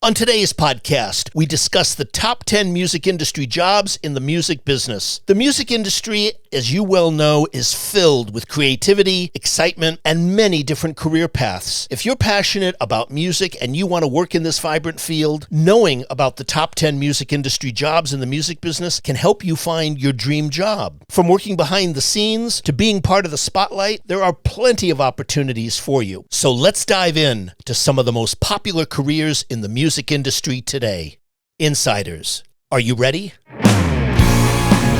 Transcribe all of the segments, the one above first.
On today's podcast, we discuss the top 10 music industry jobs in the music business. The music industry, as you well know, is filled with creativity, excitement, and many different career paths. If you're passionate about music and you want to work in this vibrant field, knowing about the top 10 music industry jobs in the music business can help you find your dream job. From working behind the scenes to being part of the spotlight, there are plenty of opportunities for you. So let's dive in to some of the most popular careers in the music industry today. Insiders, are you ready?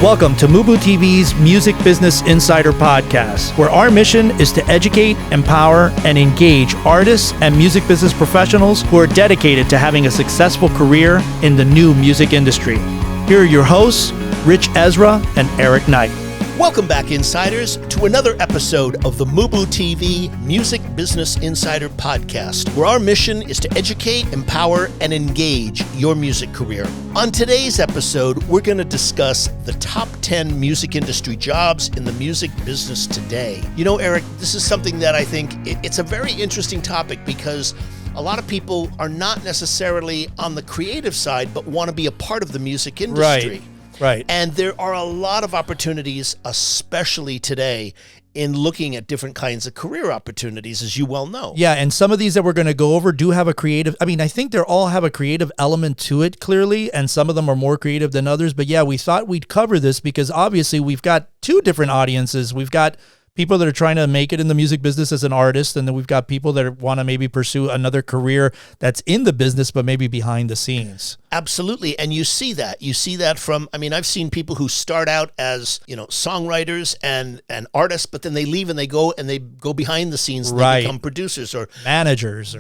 Welcome to MUBUTV's Music Business Insider Podcast, where our mission is to educate, empower, and engage artists and music business professionals who are dedicated to having a successful career in the new music industry. Here are your hosts, Ritch Esra and Eric Knight. Welcome back, Insiders, to another episode of the MUBUTV Music Business Insider Podcast, where our mission is to educate, empower, and engage your music career. On today's episode, we're going to discuss the top 10 music industry jobs in the music business today. You know, Eric, this is something that I think it's a very interesting topic because a lot of people are not necessarily on the creative side, but want to be a part of the music industry. Right. And there are a lot of opportunities, especially today, in looking at different kinds of career opportunities, as you well know. Yeah, and some of these that we're going to go over do have a creative, I think they all have a creative element to it, clearly, and some of them are more creative than others. But yeah, we thought we'd cover this because obviously we've got two different audiences. We've got people that are trying to make it in the music business as an artist, and then we've got people that want to maybe pursue another career that's in the business, but maybe behind the scenes. Absolutely. And you see that from, I've seen people who start out as, songwriters and artists, but then they leave and they go behind the scenes and they become producers or managers.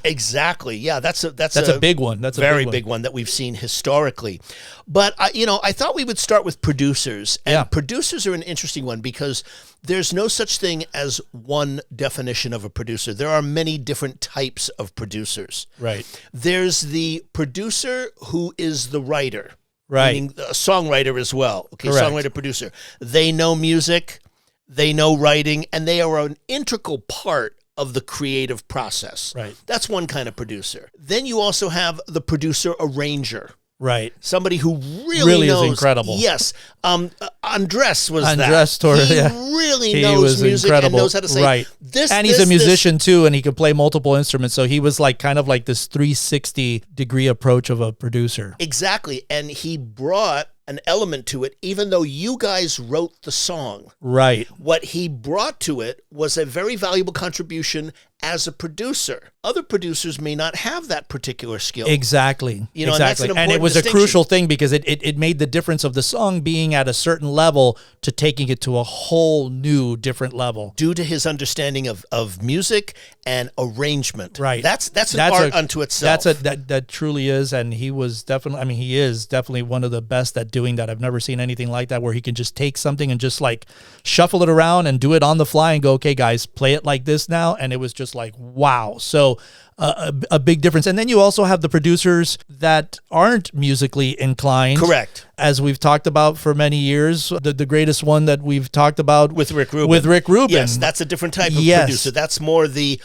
Exactly. Yeah, that's a big one. That's a very big one that we've seen historically. But I thought we would start with producers. And producers are an interesting one because there's no such thing as one definition of a producer. There are many different types of producers. Right. There's the producer who is the writer. Right. Meaning a songwriter as well. Okay, correct. Songwriter, producer. They know music, they know writing, and they are an integral part of the creative process. Right. That's one kind of producer. Then you also have the producer arranger. Right. Somebody who really knows. Is incredible. Yes. Andres was Andres that. He really knows music incredible. And knows how to say right. this. And he's a musician too, and he could play multiple instruments. So he was kind of like this 360-degree approach of a producer. Exactly. And he brought an element to it, even though you guys wrote the song. Right. What he brought to it was a very valuable contribution as a producer. Other producers may not have that particular skill. Exactly. And that's an important and it was distinction. A crucial thing because it made the difference of the song being at a certain level to taking it to a whole new different level. Due to his understanding of music and arrangement. Right. That's an art unto itself. That truly is, and he was definitely, he is definitely one of the best at doing that. I've never seen anything like that where he can just take something and just shuffle it around and do it on the fly and go, okay, guys, play it like this now. And it was just wow. So a big difference. And then you also have the producers that aren't musically inclined. Correct. As we've talked about for many years, the greatest one that we've talked about with Rick Rubin. Yes, that's a different type of producer. That's more the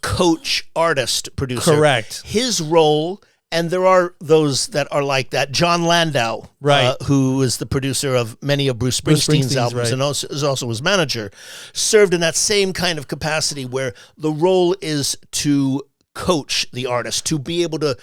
coach artist producer. Correct. His role, and there are those that are like that. John Landau, right, who is the producer of many of Bruce Springsteen's albums, right, and is also his manager, served in that same kind of capacity where the role is to coach the artist, to be able to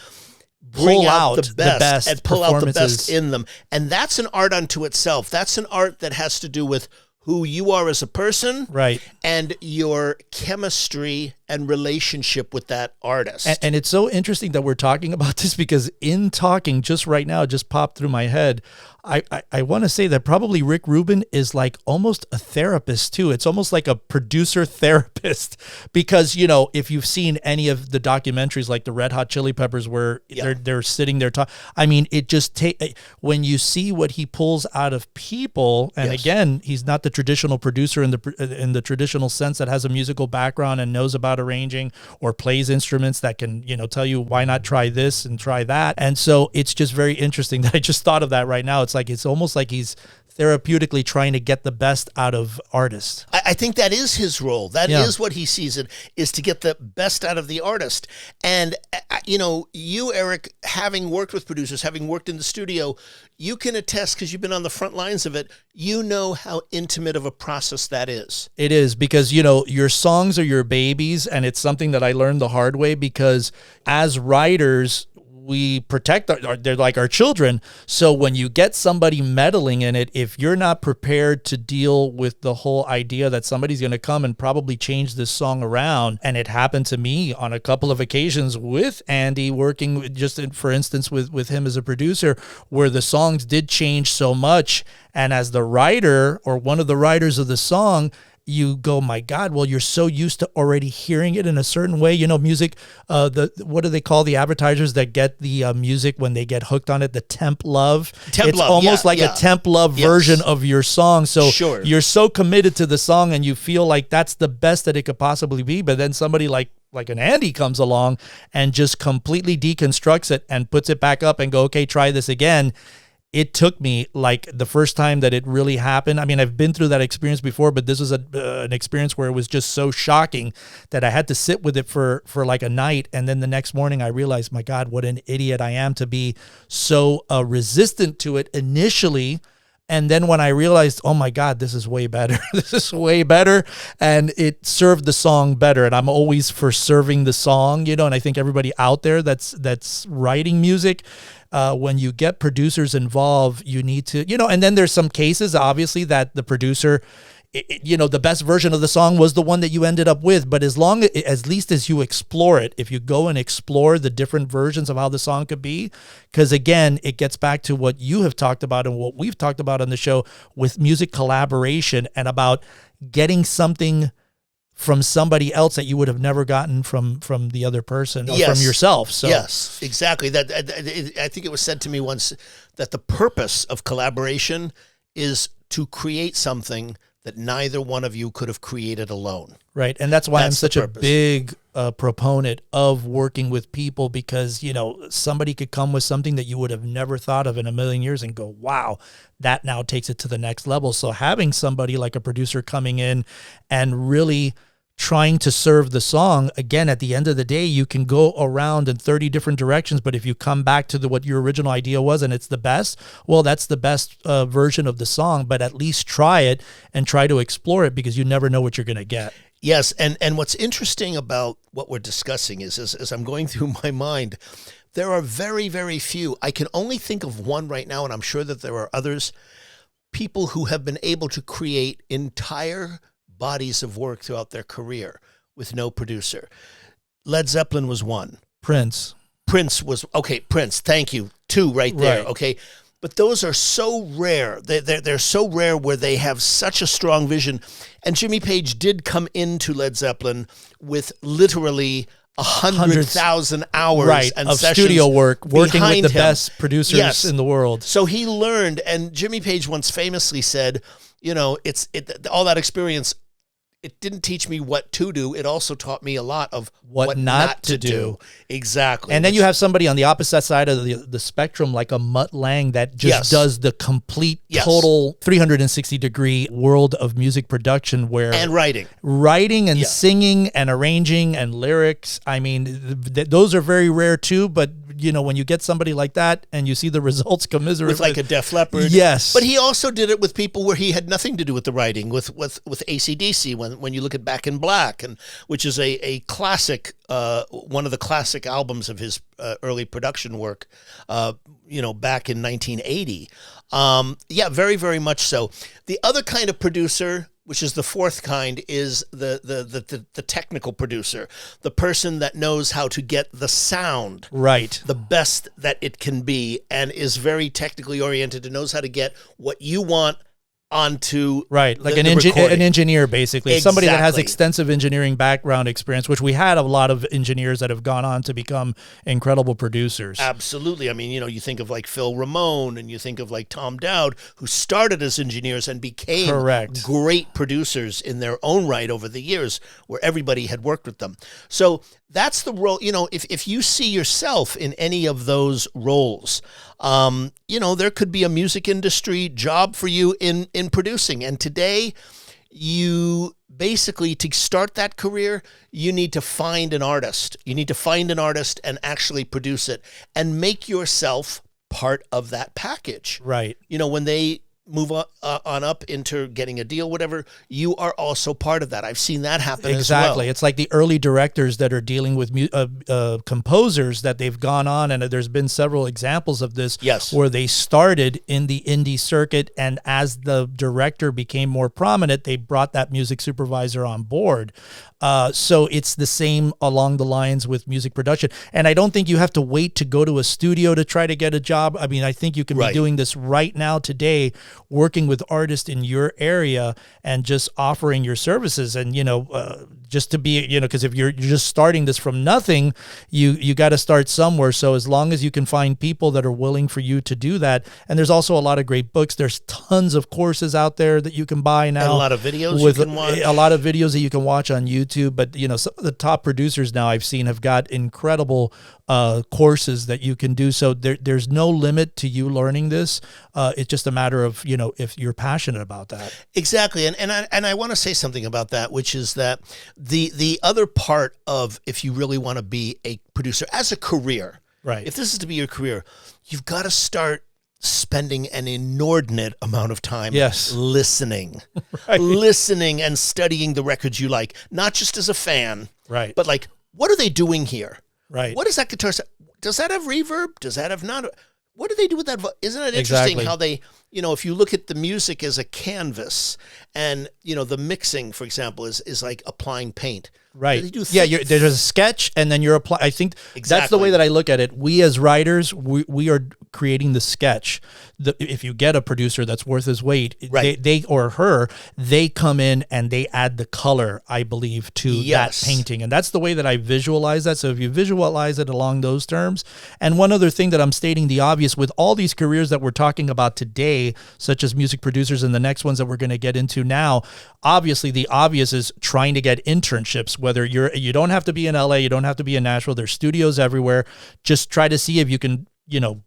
bring out the best and pull out the best in them. And that's an art unto itself. That's an art that has to do with who you are as a person, right, and your chemistry and relationship with that artist. And it's so interesting that we're talking about this because in talking just right now, it just popped through my head. I want to say that probably Rick Rubin is almost a therapist too. It's almost like a producer therapist because, if you've seen any of the documentaries like the Red Hot Chili Peppers where they're sitting there talking, it just when you see what he pulls out of people, and again, he's not the traditional producer in the traditional sense that has a musical background and knows about arranging or plays instruments that can, tell you why not try this and try that. And so it's just very interesting that I just thought of that right now. It's almost like he's therapeutically trying to get the best out of artists. I think that is his role. That is what he sees it, is to get the best out of the artist. And, you, Eric, having worked with producers, having worked in the studio, you can attest, because you've been on the front lines of it, you know how intimate of a process that is. It is, because, your songs are your babies, and it's something that I learned the hard way, because as writers, we protect they're like our children. So when you get somebody meddling in it, if you're not prepared to deal with the whole idea that somebody's going to come and probably change this song around, and it happened to me on a couple of occasions with Andy, working for instance with him as a producer, where the songs did change so much, and as the writer or one of the writers of the song, you go, my God, well, you're so used to already hearing it in a certain way. Music, what do they call the advertisers that get the music when they get hooked on it? The temp love. It's almost like a temp love version of your song. So you're so committed to the song and you feel like that's the best that it could possibly be. But then somebody like an Andy comes along and just completely deconstructs it and puts it back up and go, okay, try this again. It took me, like, the first time that it really happened. I mean, I've been through that experience before, but this was an experience where it was just so shocking that I had to sit with it for like a night. And then the next morning I realized, my God, what an idiot I am to be so resistant to it initially. And then when I realized, oh my God, this is way better. This is way better. And it served the song better. And I'm always for serving the song, and I think everybody out there that's writing music, when you get producers involved, you need to, and then there's some cases, obviously, that the producer, the best version of the song was the one that you ended up with. But as least as you explore it, if you go and explore the different versions of how the song could be, because again, it gets back to what you have talked about and what we've talked about on the show with music collaboration, and about getting something from somebody else that you would have never gotten from the other person or from yourself. So yes, exactly. That I think it was said to me once that the purpose of collaboration is to create something that neither one of you could have created alone. Right. And that's why I'm such a big proponent of working with people, because, somebody could come with something that you would have never thought of in a million years and go, wow, that now takes it to the next level. So having somebody like a producer coming in and really trying to serve the song, again, at the end of the day, you can go around in 30 different directions, but if you come back to what your original idea was and it's the best, well, that's the best version of the song, but at least try it and try to explore it, because you never know what you're going to get. Yes, and what's interesting about what we're discussing is, as I'm going through my mind, there are very, very few. I can only think of one right now, and I'm sure that there are others, people who have been able to create entire bodies of work throughout their career with no producer. Led Zeppelin was one. Prince was, okay, Prince, thank you. Two right there, okay? But those are so rare. They're so rare, where they have such a strong vision. And Jimmy Page did come into Led Zeppelin with literally 100,000 hours and of sessions studio work, working with the him. best producers in the world. So he learned, and Jimmy Page once famously said, all that experience, it didn't teach me what to do. It also taught me a lot of what not to do. Exactly. And then you have somebody on the opposite side of the spectrum, like a Mutt Lange, that just does the complete, total 360-degree world of music production, and writing and singing and arranging and lyrics. I mean, those are very rare too. But when you get somebody like that and you see the results commensurate with like a Def Leppard. Yes. But he also did it with people where he had nothing to do with the writing, with AC/DC, when you look at Back in Black, which is a classic, one of the classic albums of his early production work, back in 1980. Very, very much so. The other kind of producer, which is the fourth kind, is the technical producer, the person that knows how to get the sound the best that it can be, and is very technically oriented and knows how to get what you want onto like an engineer, basically. Exactly. Somebody that has extensive engineering background experience, which we had a lot of engineers that have gone on to become incredible producers. Absolutely. I mean, you think of like Phil Ramone, and you think of like Tom Dowd, who started as engineers and became great producers in their own right over the years, where everybody had worked with them. So that's the role. If you see yourself in any of those roles, there could be a music industry job for you in producing. And today, you basically, to start that career, you need to find an artist. You need to find an artist and actually produce it and make yourself part of that package. Right. When they move on up into getting a deal, whatever, you are also part of that. I've seen that happen Exactly. as well. It's like the early directors that are dealing with composers that they've gone on, and there's been several examples of this. Yes. Where they started in the indie circuit, and as the director became more prominent, they brought that music supervisor on board. So it's the same along the lines with music production. And I don't think you have to wait to go to a studio to try to get a job. I mean, I think you can be doing this right now today, working with artists in your area and just offering your services. And, just to be, because if you're just starting this from nothing, you got to start somewhere. So as long as you can find people that are willing for you to do that. And there's also a lot of great books. There's tons of courses out there that you can buy now. And a lot of videos you can watch. A lot of videos that you can watch on YouTube. But, some of the top producers now I've seen have got incredible courses that you can do. So there's no limit to you learning this. It's just a matter of, if you're passionate about that. Exactly. And I want to say something about that, which is that the other part of, if you really want to be a producer as a career, right? If this is to be your career, you've got to start spending an inordinate amount of time listening, listening and studying the records you like, not just as a fan, right? But like, what are they doing here? Right. What is that guitar? Does that have reverb? Does that have not? What do they do with that? Isn't it interesting how they, if you look at the music as a canvas and, the mixing, for example, is like applying paint. Right. There's a sketch and then you're applying. I think that's the way that I look at it. We as writers, we are creating the sketch. If you get a producer that's worth his weight, they or her, they come in and they add the color, I believe, to that painting. And that's the way that I visualize that. So if you visualize it along those terms. And one other thing that I'm stating the obvious with all these careers that we're talking about today, such as music producers and the next ones that we're going to get into now, obviously the obvious is trying to get internships. Whether you don't have to be in LA, you don't have to be in Nashville. There's studios everywhere. Just try to see if you can,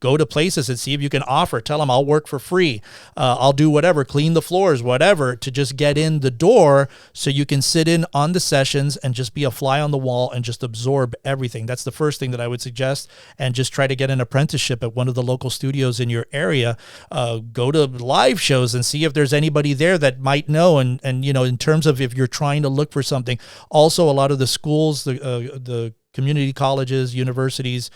go to places and see if you can offer. Tell them I'll work for free. I'll do whatever, clean the floors, whatever, to just get in the door so you can sit in on the sessions and just be a fly on the wall and just absorb everything. That's the first thing that I would suggest. And just try to get an apprenticeship at one of the local studios in your area. Go to live shows and see if there's anybody there that might know. And in terms of if you're trying to look for something, also a lot of the schools, the community colleges, universities,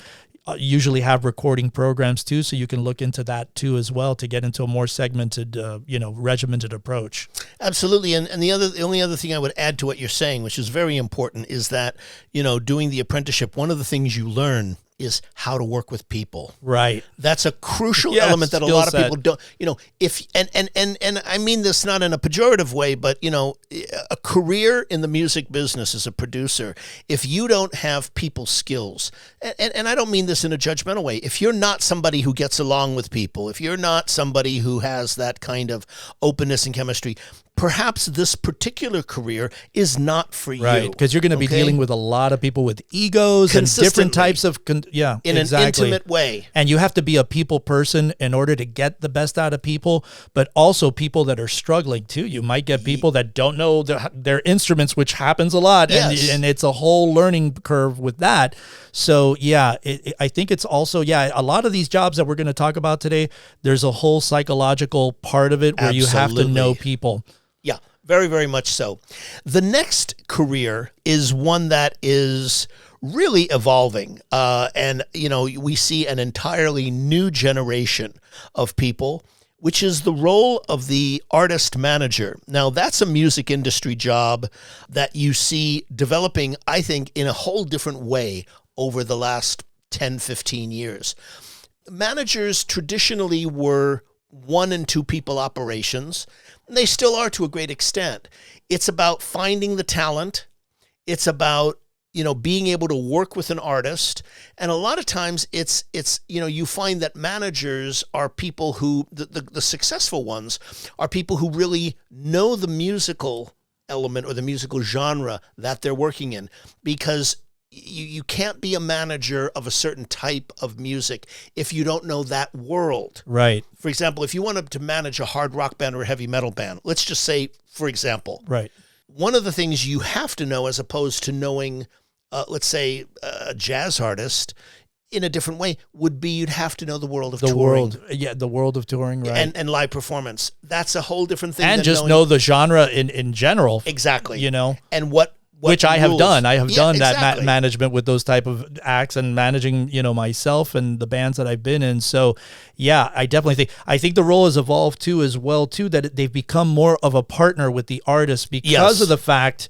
usually have recording programs too, so you can look into that too as well to get into a more segmented, regimented approach. Absolutely, and the only other thing I would add to what you're saying, which is very important, is that doing the apprenticeship, one of the things you learn is how to work with people. Right. That's a crucial element that a lot of people don't, and I mean this not in a pejorative way, but, a career in the music business as a producer, if you don't have people skills, and I don't mean this in a judgmental way, if you're not somebody who gets along with people, if you're not somebody who has that kind of openness and chemistry, perhaps this particular career is not for you. Right, because you're going to be dealing with a lot of people with egos and different types of, in an intimate way. And you have to be a people person in order to get the best out of people, but also people that are struggling too. You might get people that don't know their instruments, which happens a lot, and it's a whole learning curve with that. So I think it's also, a lot of these jobs that we're going to talk about today, there's a whole psychological part of it where you have to know people. Yeah, very, very much so. The next career is one that is really evolving. And, we see an entirely new generation of people, which is the role of the artist manager. Now, that's a music industry job that you see developing, I think, in a whole different way over the last 10, 15 years. Managers traditionally were 1 and 2 people operations, and they still are to a great extent. It's about finding the talent. It's about, being able to work with an artist. And a lot of times it's you find that managers are people who, the successful ones, are people who really know the musical element or the musical genre that they're working in, because you can't be a manager of a certain type of music if you don't know that world. Right. For example, if you wanted to manage a hard rock band or a heavy metal band, let's just say, for example, Right. one of the things you have to know as opposed to knowing, let's say, a jazz artist in a different way would be you'd have to know the world of touring. The world of touring, right. And live performance. That's a whole different thing. And than just knowing, know the genre in general. Exactly. You know. And what which I have rules. done. I have done that exactly. management with those type of acts and managing, myself and the bands that I've been in. So, yeah, I definitely think the role has evolved too, as well too, that they've become more of a partner with the artist because of the fact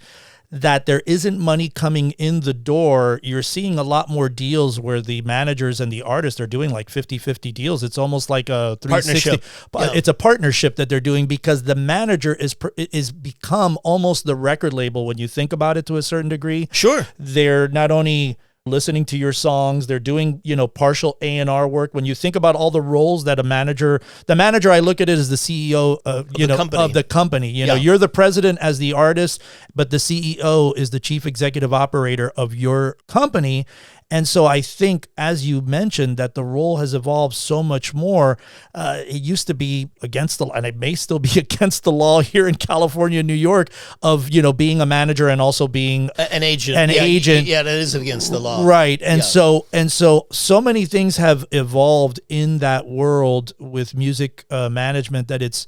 that there isn't money coming in the door. You're seeing a lot more deals where the managers and the artists are doing like 50-50 deals. It's almost like a 360. It's a partnership that they're doing because the manager is become almost the record label when you think about it to a certain degree. Sure. They're not only listening to your songs, they're doing, partial A&R work. When you think about all the roles that the manager, I look at it as the CEO of the company. You're the president as the artist, but the CEO is the chief executive operator of your company. And so I think, as you mentioned, that the role has evolved so much more. It used to be against the law, and it may still be against the law here in California and New York, of, being a manager and also being an agent. Yeah, that is against the law. Right. And so many things have evolved in that world with music management that it's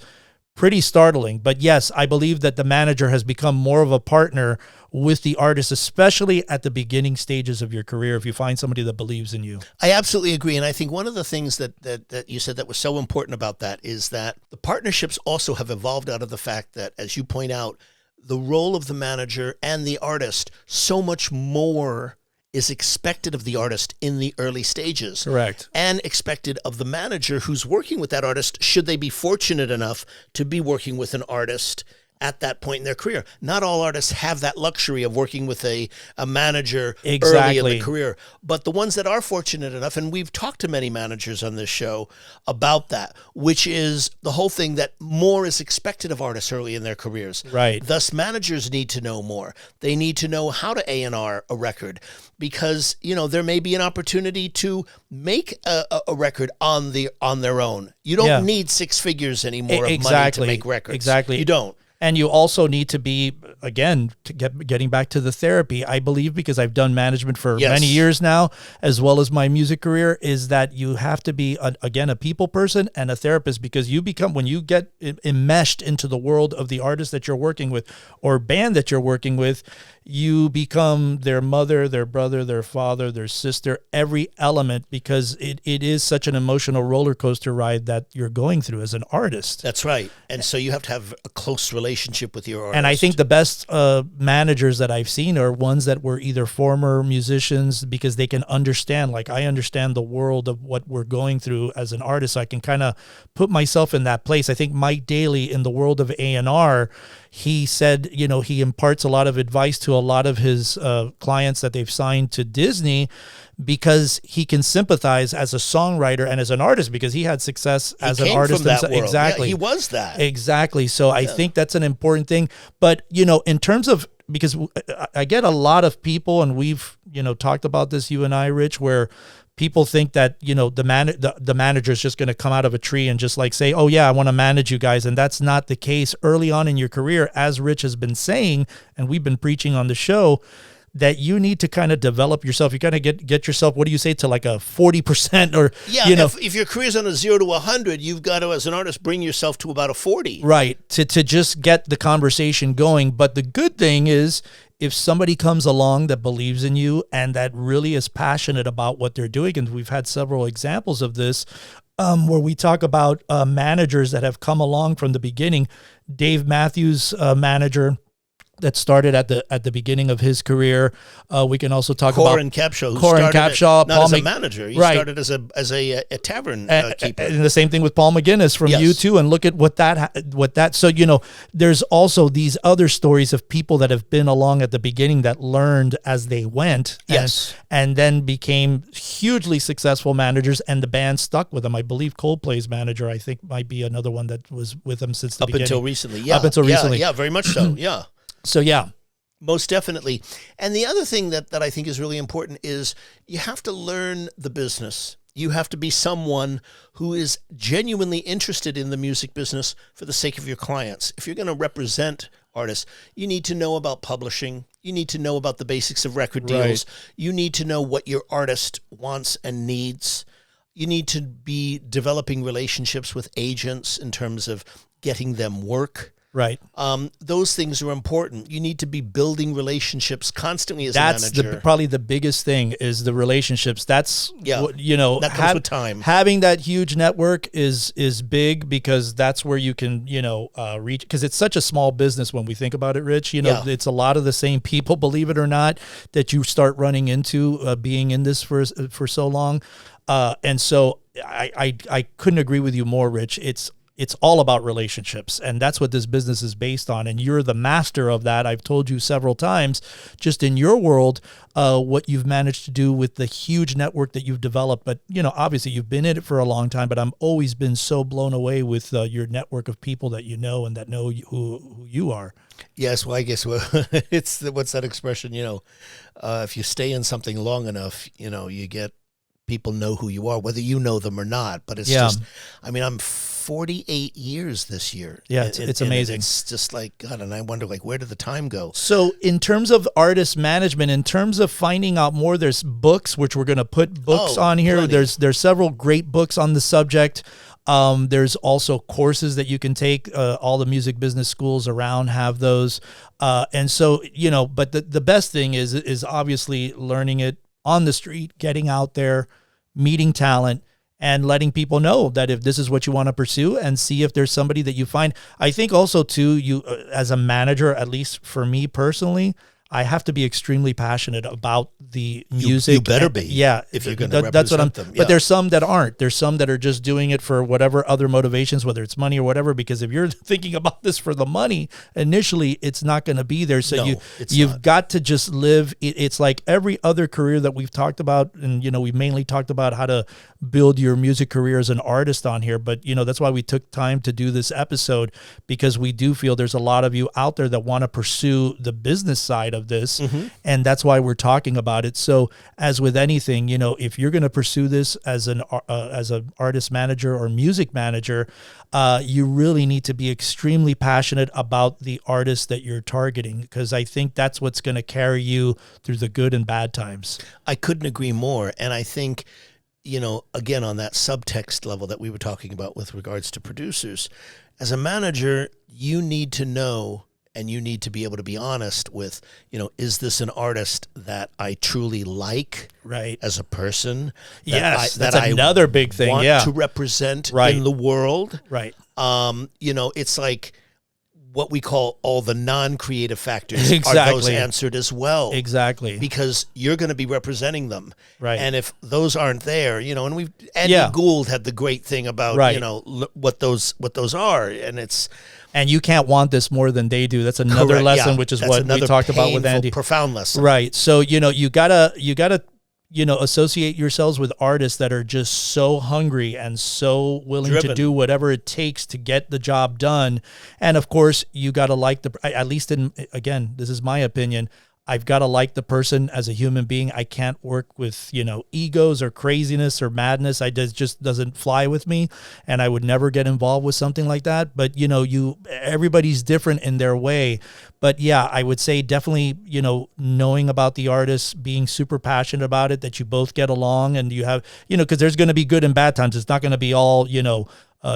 pretty startling. But yes, I believe that the manager has become more of a partner with the artist, especially at the beginning stages of your career, if you find somebody that believes in you. I absolutely agree. And I think one of the things that you said that was so important about that is that the partnerships also have evolved out of the fact that, as you point out, the role of the manager and the artist, so much more is expected of the artist in the early stages. Correct. And expected of the manager who's working with that artist, should they be fortunate enough to be working with an artist at that point in their career. Not all artists have that luxury of working with a manager early in the career. But the ones that are fortunate enough, and we've talked to many managers on this show about that, which is the whole thing that more is expected of artists early in their careers. Right. Thus, managers need to know more. They need to know how to A&R a record because, there may be an opportunity to make a record on their own. You don't need six figures anymore of money to make records. Exactly. You don't. And you also need to be, again, getting back to the therapy, I believe, because I've done management for many years now, as well as my music career, is that you have to be, a people person and a therapist, because you become, when you get enmeshed into the world of the artist that you're working with or band that you're working with, you become their mother, their brother, their father, their sister, every element, because it is such an emotional roller coaster ride that you're going through as an artist. That's right. And so you have to have a close relationship with your artist. And I think the best managers that I've seen are ones that were either former musicians, because they can understand, like I understand the world of what we're going through as an artist. I can kind of put myself in that place. I think Mike Daly, in the world of A&R, he said, he imparts a lot of advice to a lot of his clients that they've signed to Disney, because he can sympathize as a songwriter and as an artist, because he had success as an artist. Exactly. Yeah, he was that. Exactly. So I think that's an important thing. But, in terms of, because I get a lot of people, and we've, talked about this, you and I, Rich, where people think that, the manager is just going to come out of a tree and just like say, oh yeah, I want to manage you guys. And that's not the case. Early on in your career, as Rich has been saying, and we've been preaching on the show, that you need to kind of develop yourself. You kind of get yourself, what do you say, to like a 40% or, if your career's on a 0 to 100, you've got to, as an artist, bring yourself to about a 40. Right. To just get the conversation going. But the good thing is, if somebody comes along that believes in you and that really is passionate about what they're doing, and we've had several examples of this, where we talk about managers that have come along from the beginning. Dave Matthews, manager that started at the beginning of his career. We can also talk about Corin Capshaw, not as a manager. He started as a tavern keeper. And the same thing with Paul McGinnis from U2. And look at what that. So there's also these other stories of people that have been along at the beginning that learned as they went. And then became hugely successful managers, and the band stuck with them. I believe Coldplay's manager, I think, might be another one that was with them since the beginning. Up until recently. Yeah, very much so. Yeah. So, yeah. Most definitely. And the other thing that I think is really important is you have to learn the business. You have to be someone who is genuinely interested in the music business for the sake of your clients. If you're going to represent artists, you need to know about publishing. You need to know about the basics of record deals. Right. You need to know what your artist wants and needs. You need to be developing relationships with agents in terms of getting them work. Right. Those things are important. You need to be building relationships constantly as a manager. That's probably the biggest thing is the relationships. That's what, that comes with time. Having that huge network is big because that's where you can reach, because it's such a small business when we think about it, Rich. It's a lot of the same people, believe it or not, that you start running into being in this for so long, and so I couldn't agree with you more, Rich. It's all about relationships, and that's what this business is based on. And you're the master of that. I've told you several times, just in your world, what you've managed to do with the huge network that you've developed. But, obviously you've been in it for a long time, but I'm always been so blown away with your network of people that you know and that know who you are. Yes, well, I guess it's what's that expression? If you stay in something long enough, you get people know who you are, whether you know them or not. But it's just, I'm 48 years this year. Yeah, it's amazing. It's just like, God, and I wonder, where did the time go? So in terms of artist management, in terms of finding out more, there's books, which we're going to put books on here. Plenty. There's several great books on the subject. There's also courses that you can take. All the music business schools around have those. And so, but the best thing is obviously learning it on the street, getting out there, meeting talent, and letting people know that if this is what you want to pursue, and see if there's somebody that you find. I think also too, you as a manager, at least for me personally, I have to be extremely passionate about the music. You better be. Yeah. If you're going to represent them. But there's some that aren't. There's some that are just doing it for whatever other motivations, whether it's money or whatever, because if you're thinking about this for the money, initially it's not going to be there. So you've got to just live. It's like every other career that we've talked about. And, we've mainly talked about how to build your music career as an artist on here. But, that's why we took time to do this episode, because we do feel there's a lot of you out there that want to pursue the business side of this. Mm-hmm. And that's why we're talking about it. So as with anything, if you're going to pursue this as an artist manager or music manager, you really need to be extremely passionate about the artist that you're targeting, because I think that's what's going to carry you through the good and bad times. I couldn't agree more. And I think, again, on that subtext level that we were talking about with regards to producers, as a manager, you need to know, and you need to be able to be honest with, is this an artist that I truly like, right, as a person? Yes, that's another big thing. Want to represent in the world, right? It's like what we call all the non-creative factors are those answered as well. Exactly, because you're going to be representing them, right? And if those aren't there, and Andy Gould had the great thing about what those are, and it's. And you can't want this more than they do. That's another lesson, which is what we talked about with Andy. Profound lesson. Right. So, you gotta associate yourselves with artists that are just so hungry and so willing to do whatever it takes to get the job done. And of course, you gotta like at least again, this is my opinion, I've got to like the person as a human being. I can't work with, egos or craziness or madness. It just doesn't fly with me. And I would never get involved with something like that. But, everybody's different in their way. But yeah, I would say definitely, knowing about the artist, being super passionate about it, that you both get along and you have, because there's going to be good and bad times. It's not going to be all,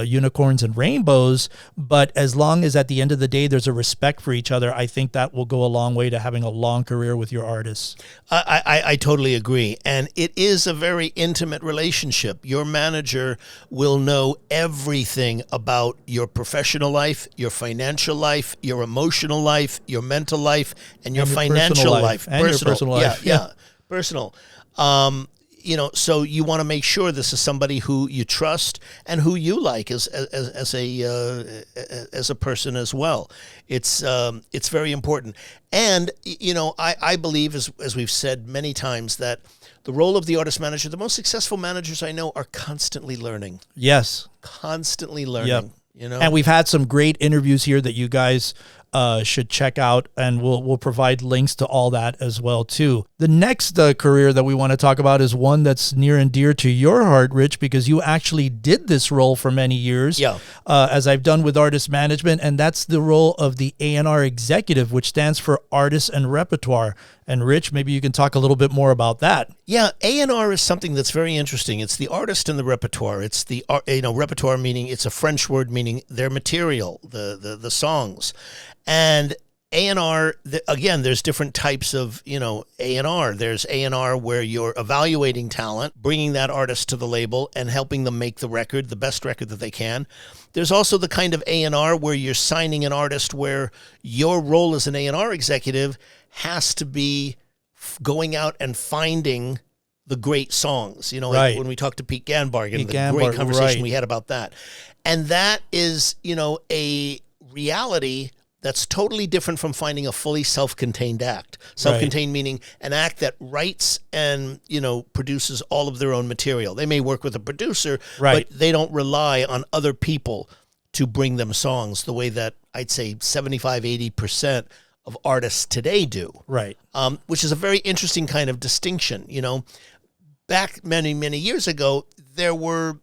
unicorns and rainbows, but as long as at the end of the day there's a respect for each other, I think that will go a long way to having a long career with your artists. I totally agree, and it is a very intimate relationship. Your manager will know everything about your professional life, your financial life, your emotional life, your mental life, and your financial life. And your personal life. Yeah. Personal. So you want to make sure this is somebody who you trust and who you like as a person as well. It's very important. And, I believe, as we've said many times, that the role of the artist manager, the most successful managers I know are constantly learning. Yes. Constantly learning. Yep. And we've had some great interviews here that you guys should check out, and we'll provide links to all that as well too. The next career that we want to talk about is one that's near and dear to your heart, Rich, because you actually did this role for many years, as I've done with artist management, and that's the role of the A&R Executive, which stands for Artists and Repertoire. And Rich, maybe you can talk a little bit more about that. Yeah, A&R is something that's very interesting. It's the artist and the repertoire. It's the repertoire meaning it's a French word meaning their material, the songs, and A&R. Again, there's different types of A&R. There's A&R where you're evaluating talent, bringing that artist to the label, and helping them make the record, the best record that they can. There's also the kind of A&R where you're signing an artist where your role as an A&R executive has to be going out and finding the great songs, like when we talked to Pete Ganbarg, great conversation we had about that. And that is, a reality that's totally different from finding a fully self-contained act. Self-contained meaning an act that writes and, produces all of their own material. They may work with a producer, but they don't rely on other people to bring them songs the way that I'd say 75-80% of artists today do. Which is a very interesting kind of distinction. Back many, many years ago, there were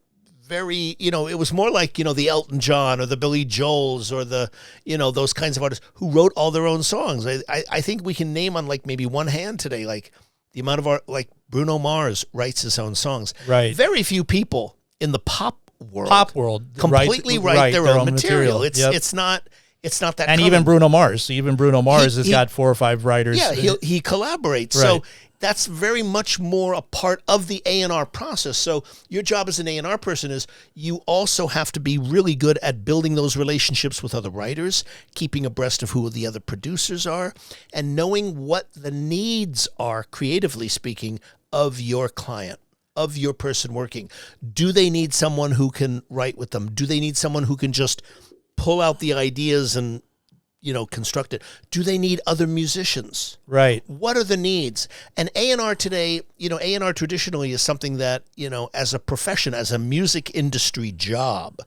very, it was more like, the Elton John or the Billy Joels or the, those kinds of artists who wrote all their own songs. I think we can name on like maybe one hand today, like the amount of art, like Bruno Mars writes his own songs. Very few people in the pop world completely write their own material. It's not that. And even Bruno Mars has got 4 or 5 writers. Yeah, he collaborates. So that's very much more a part of the A&R process. So your job as an A&R person is you also have to be really good at building those relationships with other writers, keeping abreast of who the other producers are, and knowing what the needs are, creatively speaking, of your client, of your person working. Do they need someone who can write with them? Do they need someone who can just pull out the ideas and construct it? Do they need other musicians? What are the needs? And A&R today, A&R traditionally is something that, as a profession, as a music industry job,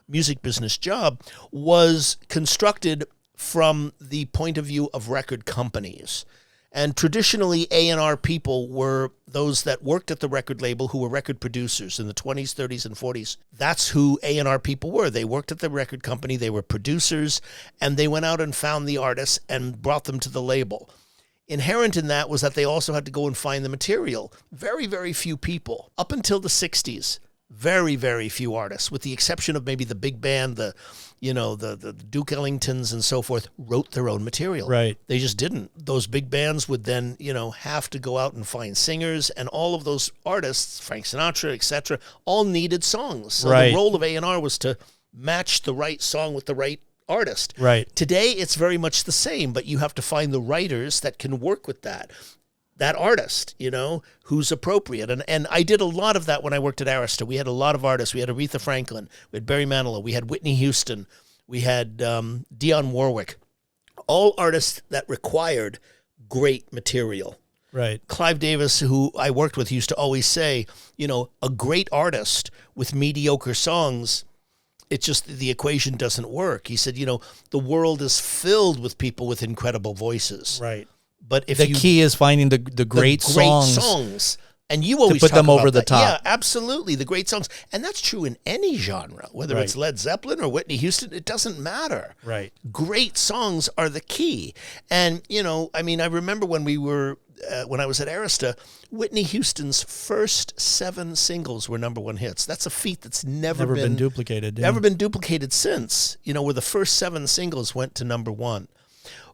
music business job, was constructed from the point of view of record companies. And traditionally, A&R people were those that worked at the record label who were record producers in the 20s, 30s, and 40s. That's who A&R people were. They worked at the record company, they were producers, and they went out and found the artists and brought them to the label. Inherent in that was that they also had to go and find the material. Very, very few people, up until the 60s, very, very few artists, with the exception of maybe the big band, the Duke Ellingtons and so forth, wrote their own material. They just didn't. Those big bands would then, have to go out and find singers, and all of those artists, Frank Sinatra, etc., all needed songs. So the role of A&R was to match the right song with the right artist. Today, it's very much the same, but you have to find the writers that can work with that artist, who's appropriate. And I did a lot of that when I worked at Arista. We had a lot of artists. We had Aretha Franklin, we had Barry Manilow, we had Whitney Houston, we had Dionne Warwick, all artists that required great material. Clive Davis, who I worked with, used to always say, a great artist with mediocre songs, it's just the equation doesn't work. He said, the world is filled with people with incredible voices. But if the key is finding the great songs, and you always to put talk them over about the that. top. Yeah, absolutely, the great songs, and that's true in any genre, whether it's Led Zeppelin or Whitney Houston. It doesn't matter. Great songs are the key, and I remember when we were when I was at Arista, Whitney Houston's first 7 singles were #1 hits. That's a feat that's never been duplicated. Never been duplicated since. Where the first 7 singles went to #1.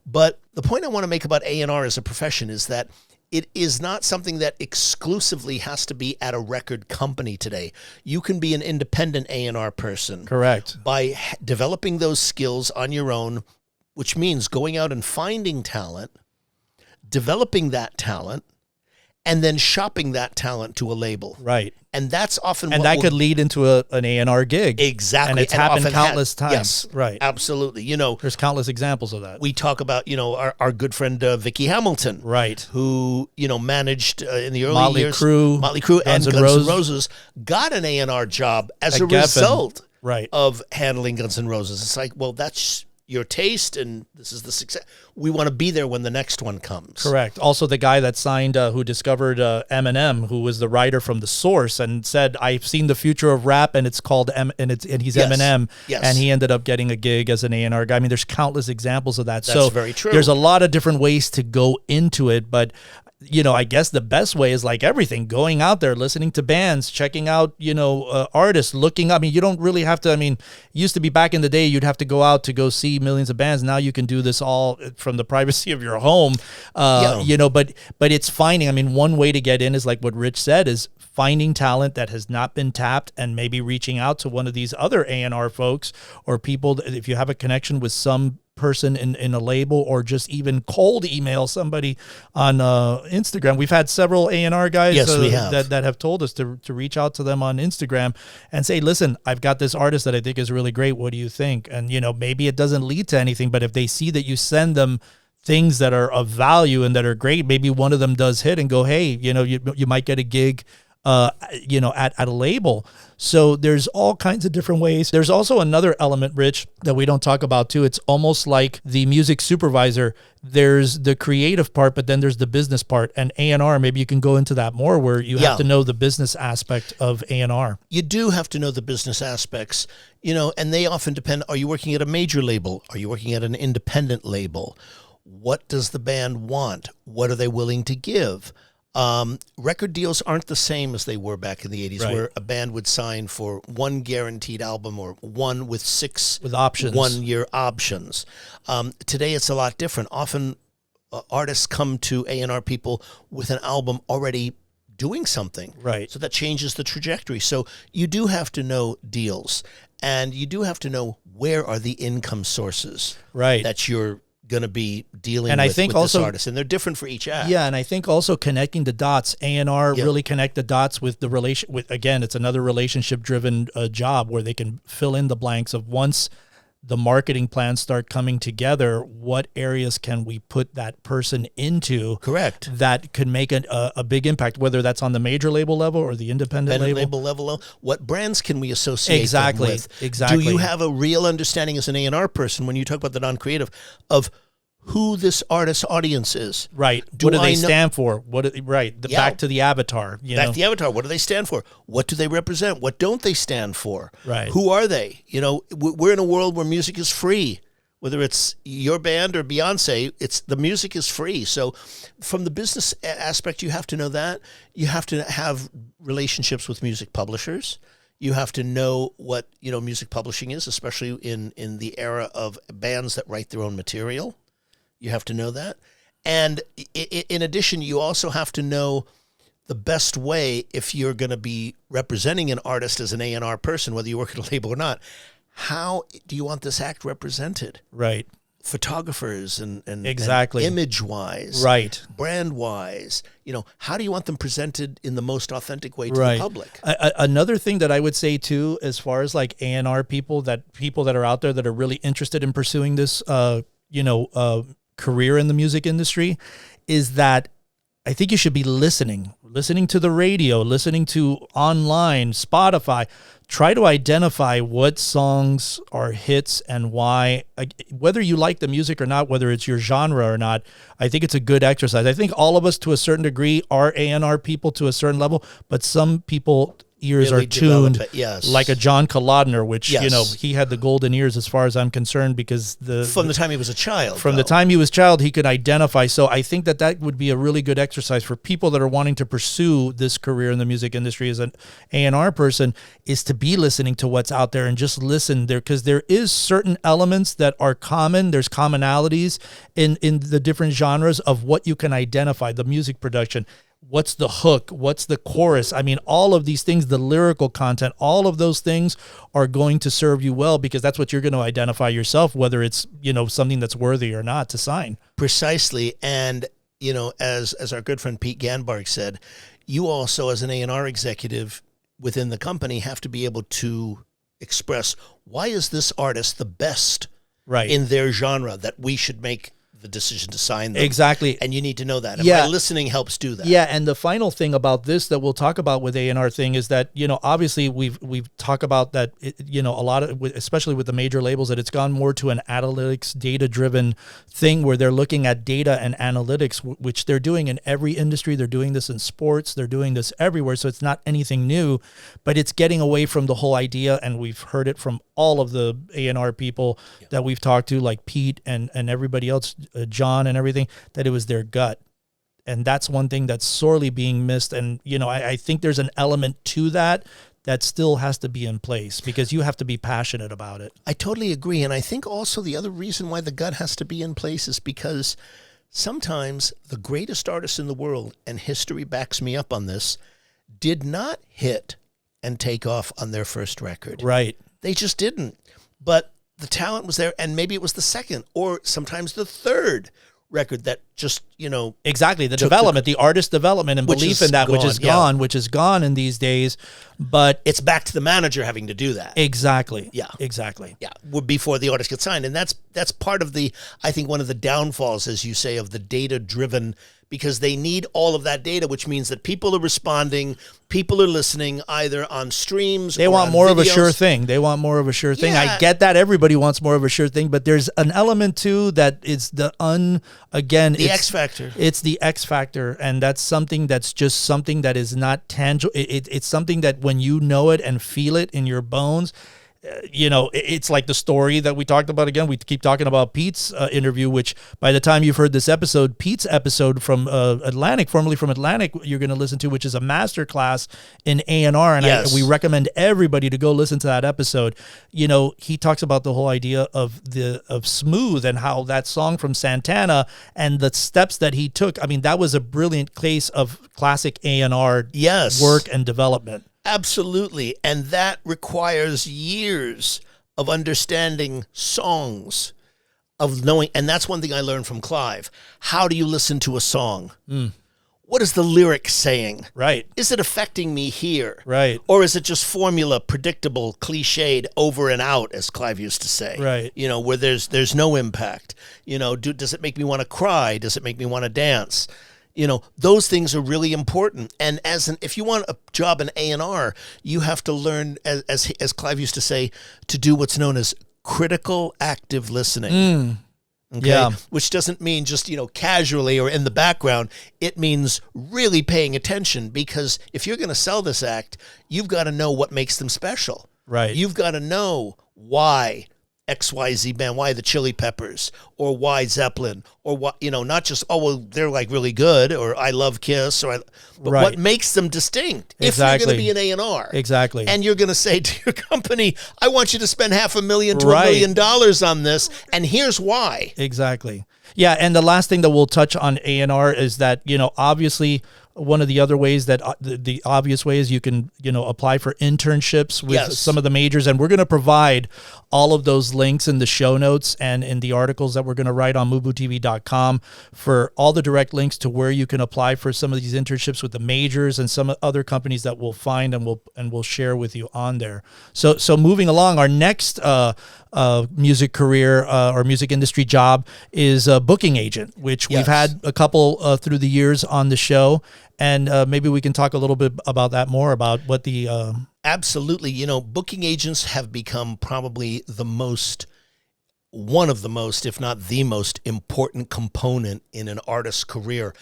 But the point I want to make about A&R as a profession is that it is not something that exclusively has to be at a record company today. You can be an independent A&R person. By developing those skills on your own, which means going out and finding talent, developing that talent, and then shopping that talent to a label. And that's often that could lead into an A&R gig. Exactly. And it's happened countless times. Yes, absolutely. There's countless examples of that. We talk about, our good friend Vicky Hamilton. Who, managed in the early years. Motley Crue and Guns N' Roses got an A&R job as a result of handling Guns N' Roses. It's like, well, that's your taste and this is the success. We want to be there when the next one comes. Correct. Also, the guy that signed, who discovered Eminem, who was the writer from The Source, and said, "I've seen the future of rap, and it's called and he's Yes. Eminem." Yes. And he ended up getting a gig as an A&R guy. I mean, there's countless examples of that. That's very true. There's a lot of different ways to go into it, but I guess the best way is like everything, going out there, listening to bands, checking out, artists, looking. I mean, you don't really have to. I mean, it used to be back in the day, you'd have to go out to go see millions of bands. Now you can do this all from the privacy of your home, but it's finding. I mean, one way to get in is like what Ritch said, is finding talent that has not been tapped and maybe reaching out to one of these other A&R folks or people. If you have a connection with some person in a label, or just even cold email somebody on Instagram. We've had several A&R guys we have. that have told us to reach out to them on Instagram and say, listen, I've got this artist that I think is really great. What do you think? And, maybe it doesn't lead to anything, but if they see that you send them things that are of value and that are great, maybe one of them does hit and go, hey, you might get a gig at a label. So there's all kinds of different ways. There's also another element, Ritch, that we don't talk about too. It's almost like the music supervisor. There's the creative part, but then there's the business part. And A&R, maybe you can go into that more, where you have to know the business aspect of A&R. You do have to know the business aspects, and they often depend. Are you working at a major label? Are you working at an independent label? What does the band want? What are they willing to give? Record deals aren't the same as they were back in the 80s, where a band would sign for one guaranteed album or one with 6 options, 1-year options. Today it's a lot different. Often artists come to A&R people with an album already doing something. Right. So that changes the trajectory. So you do have to know deals, and you do have to know where are the income sources that you're going to be dealing and with, I think with also, this artist, and they're different for each act. Yeah, and I think also connecting the dots, A&R really connect the dots with the relation. With again, it's another relationship-driven job where they can fill in the blanks of, once the marketing plans start coming together, what areas can we put that person into? Correct. That could make a big impact, whether that's on the major label level or the independent label level. What brands can we associate them with? Exactly. Do you have a real understanding as an A&R person, when you talk about the non-creative, of who this artist's audience is? Right. What do they stand for? Back to the avatar. Back to the avatar. What do they stand for? What do they represent? What don't they stand for? Right. Who are they? We're in a world where music is free. Whether it's your band or Beyonce, the music is free. So from the business aspect, you have to know that. You have to have relationships with music publishers. You have to know what, music publishing is, especially in the era of bands that write their own material. You have to know that. And in addition, you also have to know the best way, if you're going to be representing an artist as an A&R person, whether you work at a label or not, how do you want this act represented? Right. Photographers and exactly, and image-wise, right, brand-wise, how do you want them presented in the most authentic way to the public? Another thing that I would say too, as far as like A&R people that are out there that are really interested in pursuing this, career in the music industry, is that I think you should be listening to the radio, listening to online, Spotify. Try to identify what songs are hits and why, whether you like the music or not, whether it's your genre or not. I think it's a good exercise. I think all of us, to a certain degree, are A&R people to a certain level, but some people ears really are tuned like a John Kolodner, which he had the golden ears as far as I'm concerned, because from the time he was a child. The time he was a child, he could identify. So I think that would be a really good exercise for people that are wanting to pursue this career in the music industry as an A&R person, is to be listening to what's out there and just listen there, because there is certain elements that are common. There's commonalities in the different genres of what you can identify, the music production. What's the hook? What's the chorus? I mean, all of these things, the lyrical content, all of those things are going to serve you well, because that's what you're going to identify yourself, whether it's, something that's worthy or not to sign. Precisely. And, as our good friend Pete Ganbarg said, you also, as an A&R executive within the company, have to be able to express, why is this artist the best in their genre that we should make the decision to sign them. Exactly. And you need to know that. And Yeah. my listening helps do that. Yeah, and the final thing about this that we'll talk about with A&R thing is that, obviously we've talked about that, a lot of, especially with the major labels, that it's gone more to an analytics, data-driven thing where they're looking at data and analytics, which they're doing in every industry. They're doing this in sports. They're doing this everywhere. So it's not anything new, but it's getting away from the whole idea. And we've heard it from all of the A&R people that we've talked to, like Pete and everybody else, John and everything, that it was their gut. And that's one thing that's sorely being missed. And, I think there's an element to that still has to be in place because you have to be passionate about it. I totally agree. And I think also the other reason why the gut has to be in place is because sometimes the greatest artists in the world, and history backs me up on this, did not hit and take off on their first record. Right. They just didn't. But the talent was there, and maybe it was the second or sometimes the third record that just, exactly, the development, the artist development and belief in that, which is gone, which is gone in these days. But it's back to the manager having to do that. Exactly. Yeah. Exactly. Yeah. Before the artist gets signed. And that's part of I think one of the downfalls, as you say, of the data-driven, because they need all of that data, which means that people are responding, people are listening either on streams. They want more of a sure thing. They want more of a sure thing. Yeah. I get that everybody wants more of a sure thing, but there's an element too that it's the X factor. It's the X factor, and that's something that's just something that is not tangible. It's something that when you know it and feel it in your bones. It's like the story that we talked about again. We keep talking about Pete's interview, which by the time you've heard this episode, Pete's episode from Atlantic, formerly from Atlantic, you're going to listen to, which is a masterclass in A&R. And yes. we recommend everybody to go listen to that episode. He talks about the whole idea of Smooth and how that song from Santana and the steps that he took. I mean, that was a brilliant case of classic A&R work and development. Absolutely. And that requires years of understanding songs, of knowing. And that's one thing I learned from Clive. How do you listen to a song? What is the lyric saying? Right. Is it affecting me here? Right. Or is it just formula, predictable, cliched, over and out, as Clive used to say? Right. Where there's no impact. Does it make me want to cry? Does it make me want to dance? Those things are really important. And if you want a job in A&R, you have to learn, as Clive used to say, to do what's known as critical active listening. Okay? Yeah. Which doesn't mean just, casually or in the background. It means really paying attention, because if you're going to sell this act, you've got to know what makes them special. Right. You've got to know why XYZ band, why the Chili Peppers, or why Zeppelin, or what, not just, they're like really good, or I love Kiss, but what makes them distinct. Exactly. If you're going to be an A&R. Exactly. And you're going to say to your company, I want you to spend $500,000 to $1 million on this, and here's why. Exactly. Yeah, and the last thing that we'll touch on A&R is that, obviously, one of the other ways that the obvious way is you can, apply for internships with some of the majors. And we're going to provide all of those links in the show notes and in the articles that we're going to write on MUBUTV.com for all the direct links to where you can apply for some of these internships with the majors and some other companies that we'll find and we'll share with you on there. So moving along, our next music career or music industry job is a booking agent, which we've had a couple through the years on the show. And maybe we can talk a little bit about that more, about what the... Absolutely. Booking agents have become probably one of the most, if not the most important component in an artist's career.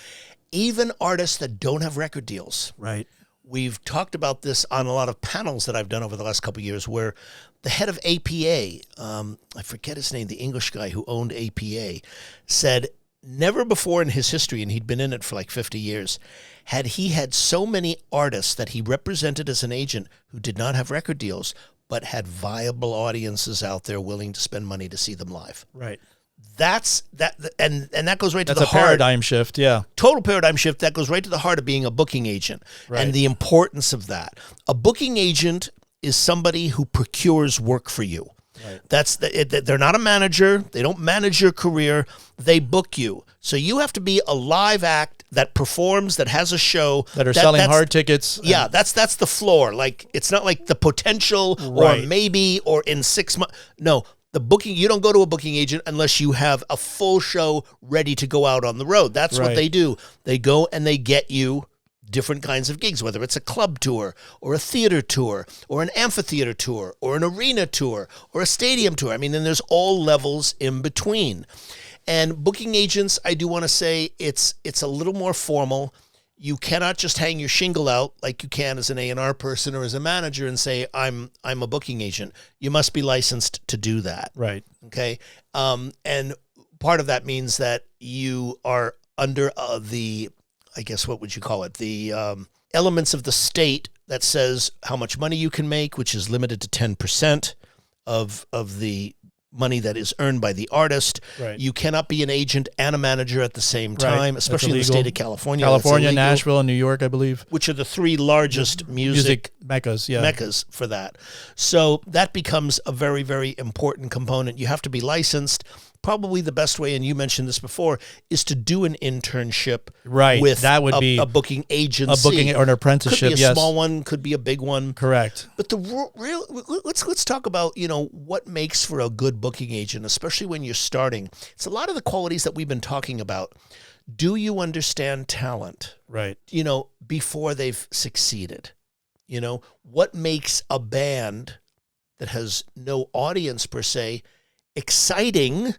Even artists that don't have record deals. Right. We've talked about this on a lot of panels that I've done over the last couple of years, where the head of APA, I forget his name, the English guy who owned APA, said never before in his history, and he'd been in it for like 50 years, had he had so many artists that he represented as an agent who did not have record deals, but had viable audiences out there willing to spend money to see them live. Right. And that goes right to the heart. That's a paradigm shift, yeah. Total paradigm shift. That goes right to the heart of being a booking agent and the importance of that. A booking agent is somebody who procures work for you. Right. They're not a manager. They don't manage your career. They book you. So you have to be a live act that performs, that has a show. That are selling hard tickets. Yeah, that's the floor. Like, it's not like the potential or maybe or in 6 months. No, The booking, you don't go to a booking agent unless you have a full show ready to go out on the road. That's what they do. They go and they get you different kinds of gigs, whether it's a club tour or a theater tour or an amphitheater tour or an arena tour or a stadium tour. I mean, and there's all levels in between. And booking agents, I do want to say it's a little more formal. You cannot just hang your shingle out like you can as an A&R person or as a manager and say, I'm a booking agent. You must be licensed to do that. Right. Okay. And part of that means that you are under I guess, what would you call it? The elements of the state that says how much money you can make, which is limited to 10% of the money that is earned by the artist. Right. You cannot be an agent and a manager at the same time, especially in the illegal. state of California. California, Nashville, and New York, I believe. Which are the three largest music meccas, meccas for that. So that becomes a very, very important component. You have to be licensed. Probably the best way, and you mentioned this before, is to do an internship with that would be a booking agency. A booking or an apprenticeship, could be a small one, could be a big one. Correct. But let's talk about, what makes for a good booking agent, especially when you're starting. It's a lot of the qualities that we've been talking about. Do you understand talent? Right. Before they've succeeded? What makes a band that has no audience per se exciting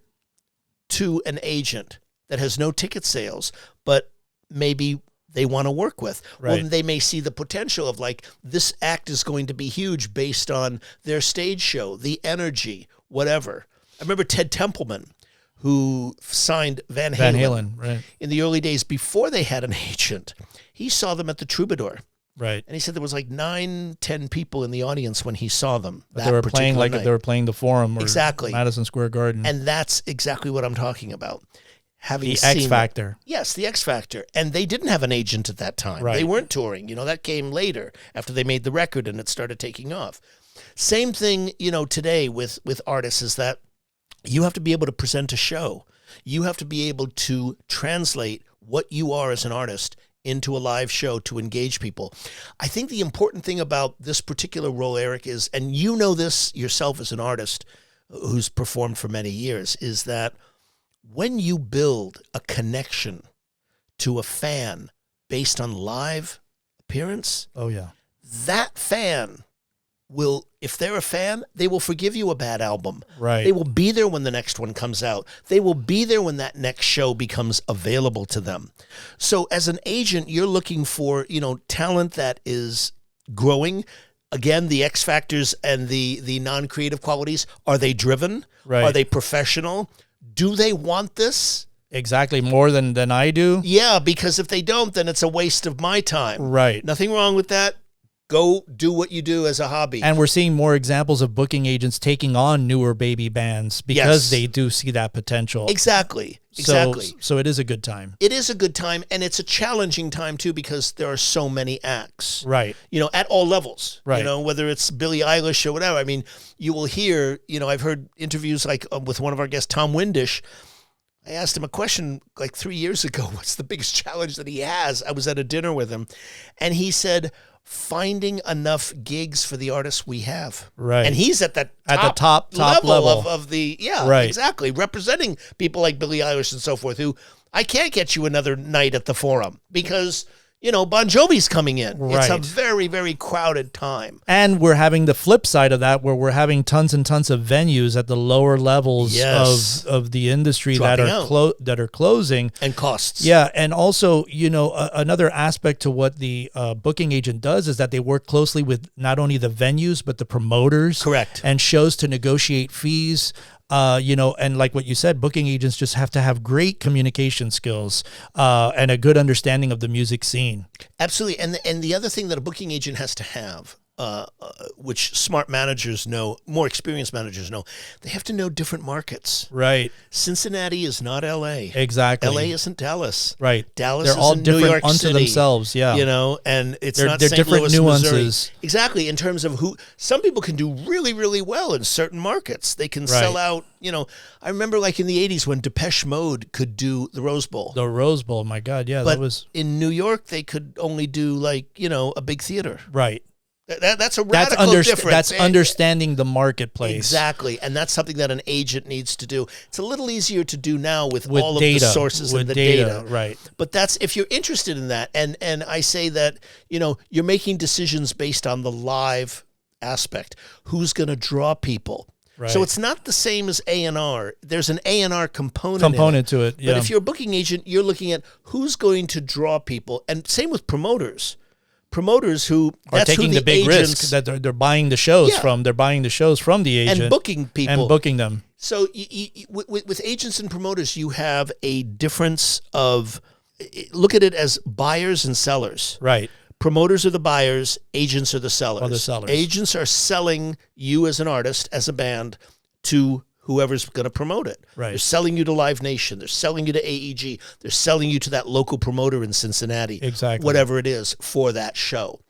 to an agent that has no ticket sales, but maybe they want to work with? Right. Well, they may see the potential of this act is going to be huge based on their stage show, the energy, whatever. I remember Ted Templeman, who signed Van Halen, right, in the early days before they had an agent. He saw them at the Troubadour. Right. And he said there was 9-10 people in the audience when he saw them. They were playing night. they were playing the Forum or exactly. Madison Square Garden. And that's exactly what I'm talking about. Having the seen X Factor. Yes, the X Factor. And they didn't have an agent at that time. Right. They weren't touring. That came later after they made the record and it started taking off. Same thing, today with artists is that you have to be able to present a show. You have to be able to translate what you are as an artist into a live show to engage people. I think the important thing about this particular role, Eric, is, and you know this yourself as an artist who's performed for many years, is that when you build a connection to a fan based on live appearance, that fan will, if they're a fan, they will forgive you a bad album. Right. They will be there when the next one comes out. They will be there when that next show becomes available to them. So as an agent, you're looking for, talent that is growing. Again, the X factors and the non-creative qualities. Are they driven? Right. Are they professional? Do they want this? Exactly, more than I do. Yeah, because if they don't, then it's a waste of my time. Right. Nothing wrong with that. Go do what you do as a hobby. And we're seeing more examples of booking agents taking on newer baby bands because they do see that potential. Exactly. So it is a good time. It is a good time, and it's a challenging time, too, because there are so many acts. Right. At all levels. Right. Whether it's Billie Eilish or whatever. I mean, you will hear, I've heard interviews with one of our guests, Tom Windish. I asked him a question 3 years ago. What's the biggest challenge that he has? I was at a dinner with him, and he said, finding enough gigs for the artists we have. Right. And he's at the top level. of the, right. Exactly. Representing people like Billie Eilish and so forth, who I can't get you another night at the Forum because, Bon Jovi's coming in. Right. It's a very, very crowded time. And we're having the flip side of that where we're having tons and tons of venues at the lower levels of the industry that are closing. And costs. Yeah. And also, another aspect to what the booking agent does is that they work closely with not only the venues, but the promoters. Correct. And shows to negotiate fees. And like what you said, booking agents just have to have great communication skills and a good understanding of the music scene. Absolutely. And the other thing that a booking agent has to have, which smart managers know, more experienced managers know, they have to know different markets. Right. Cincinnati is not L.A. Exactly. L.A. isn't Dallas. Right. Dallas They're all isn't different New York unto City, themselves. Yeah. And it's they're not St. different Louis, nuances. Missouri. Exactly. In terms of who, some people can do really, really well in certain markets. They can sell out. I remember in the 80s when Depeche Mode could do the Rose Bowl. The Rose Bowl, my God. Yeah, but that was. In New York, they could only do a big theater. Right. That's a radical difference. That's understanding the marketplace. Exactly. And that's something that an agent needs to do. It's a little easier to do now with all data, of the sources with and the data. Right. But that's, if you're interested in that, and I say that, you're making decisions based on the live aspect. Who's going to draw people? Right. So it's not the same as A&R. There's an A&R component to it. Yeah. But if you're a booking agent, you're looking at who's going to draw people. And same with promoters. Promoters who are taking the big risk that they're buying the shows from. They're buying the shows from the agent and booking people and booking them. So with agents and promoters, you have a difference of, look at it as buyers and sellers. Right. Promoters are the buyers, agents are the sellers. Or the sellers. Agents are selling you as an artist, as a band, to whoever's going to promote it. Right. They're selling you to Live Nation. They're selling you to AEG. They're selling you to that local promoter in Cincinnati. Exactly. Whatever it is for that show.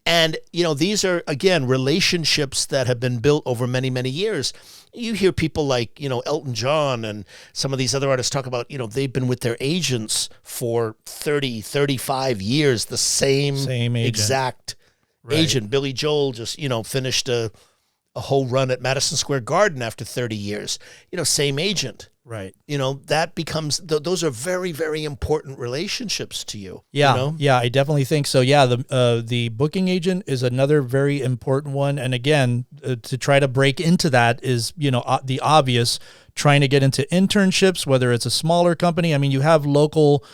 And, these are, again, relationships that have been built over many, many years. You hear people like, Elton John and some of these other artists talk about, they've been with their agents for 30, 35 years, the same agent. Exact agent. Billy Joel just, finished a whole run at Madison Square Garden after 30 years. Same agent. Right. That becomes, those are very, very important relationships to you. Yeah. Yeah, I definitely think so. Yeah. The booking agent is another very important one. And again, to try to break into that is, the obvious, trying to get into internships, whether it's a smaller company. I mean, you have local,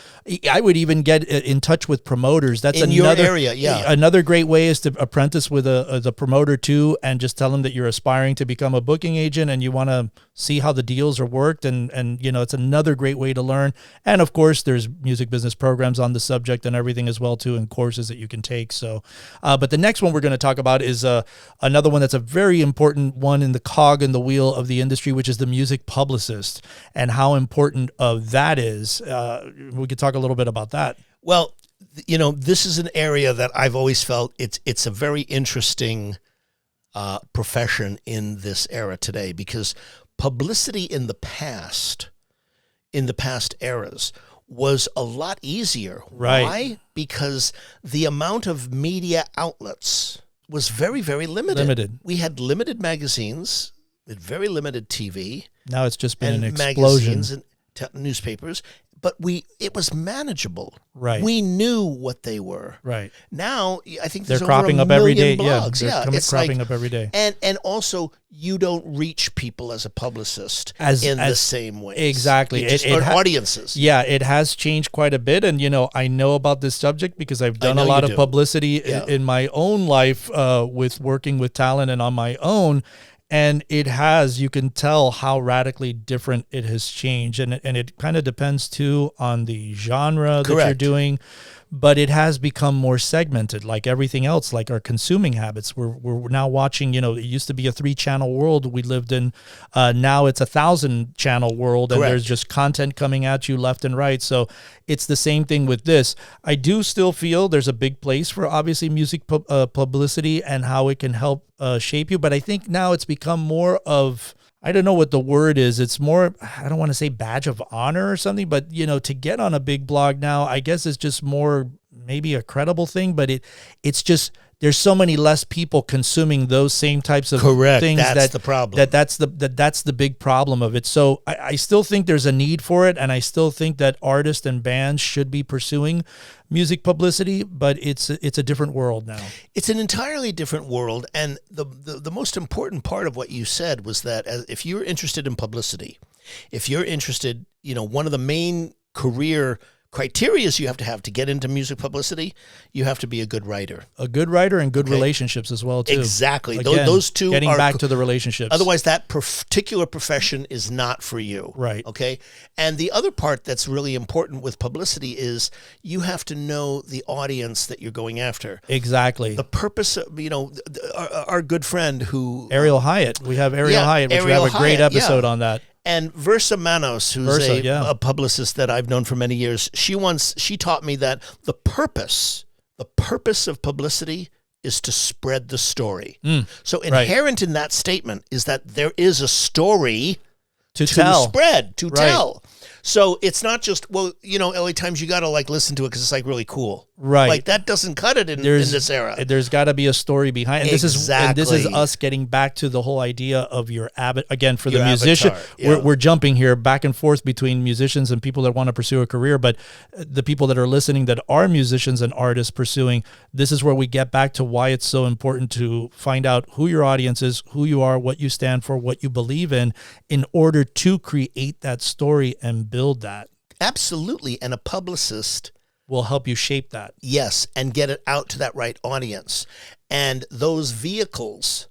I would even get in touch with promoters. That's in another your area, yeah. Another great way is to apprentice with the promoter too, and just tell them that you're aspiring to become a booking agent and you want to see how the deals are worked. And it's another great way to learn. And of course, there's music business programs on the subject and everything as well too, and courses that you can take. So, but the next one we're going to talk about is another one that's a very important one in the cog in the wheel of the industry, which is the music publicist, and how important that is. We could talk a little bit about that. Well, this is an area that I've always felt it's a very interesting profession in this era today, because publicity in the past eras, was a lot easier. Right. Why? Because the amount of media outlets was very, very limited. We had limited magazines, with very limited TV. Now it's just been an explosion. Magazines and newspapers, but it was manageable. Right. We knew what they were. Right. Now I think they're there's cropping over up every 1 day. million blogs. Yeah, they're cropping up every day. And also, you don't reach people as a publicist as the same way. Exactly. Audiences. Yeah, it has changed quite a bit. And, I know about this subject because I've done a lot of publicity in my own life with working with talent and on my own. And you can tell how radically different it has changed. And it kind of depends, too, on the genre that you're doing. But it has become more segmented, like everything else, like our consuming habits. We're now watching, it used to be a 3-channel world we lived in. Now it's a 1,000-channel world, and there's just content coming at you left and right. So it's the same thing with this. I do still feel there's a big place for, obviously, music publicity and how it can help shape you. But I think now it's become more of, I don't know what the word is. It's more, I don't want to say badge of honor or something, but, to get on a big blog now, I guess it's just more maybe a credible thing, but it's just, there's so many less people consuming those same types of things. That's the problem. That's the big problem of it. So I still think there's a need for it, and I still think that artists and bands should be pursuing music publicity, but it's a different world now. It's an entirely different world, and the most important part of what you said was that if you're interested in publicity, if you're interested, one of the main career criteria you have to get into music publicity, you have to be a good writer. A good writer and good relationships as well, too. Exactly. Again, those two getting back to the relationships. Otherwise, that particular profession is not for you. Right. Okay? And the other part that's really important with publicity is you have to know the audience that you're going after. Exactly. The purpose of, our good friend who... Ariel Hyatt. We have Ariel Hyatt, which we have a great episode on that. And Versa Manos, who's a publicist that I've known for many years, she taught me that the purpose of publicity is to spread the story. So inherent in that statement is that there is a story to tell. So it's not just, well, LA Times, you got to like listen to it because it's like really cool. Right. Like that doesn't cut it in this era. There's got to be a story behind it. Exactly. This is us getting back to the whole idea of your again, for the musician. Avatar, yeah. We're jumping here back and forth between musicians and people that want to pursue a career, but the people that are listening that are musicians and artists pursuing, this is where we get back to why it's so important to find out who your audience is, who you are, what you stand for, what you believe in order to create that story and build that. Absolutely. And a publicist will help you shape that. Yes, and get it out to that right audience. And those vehicles,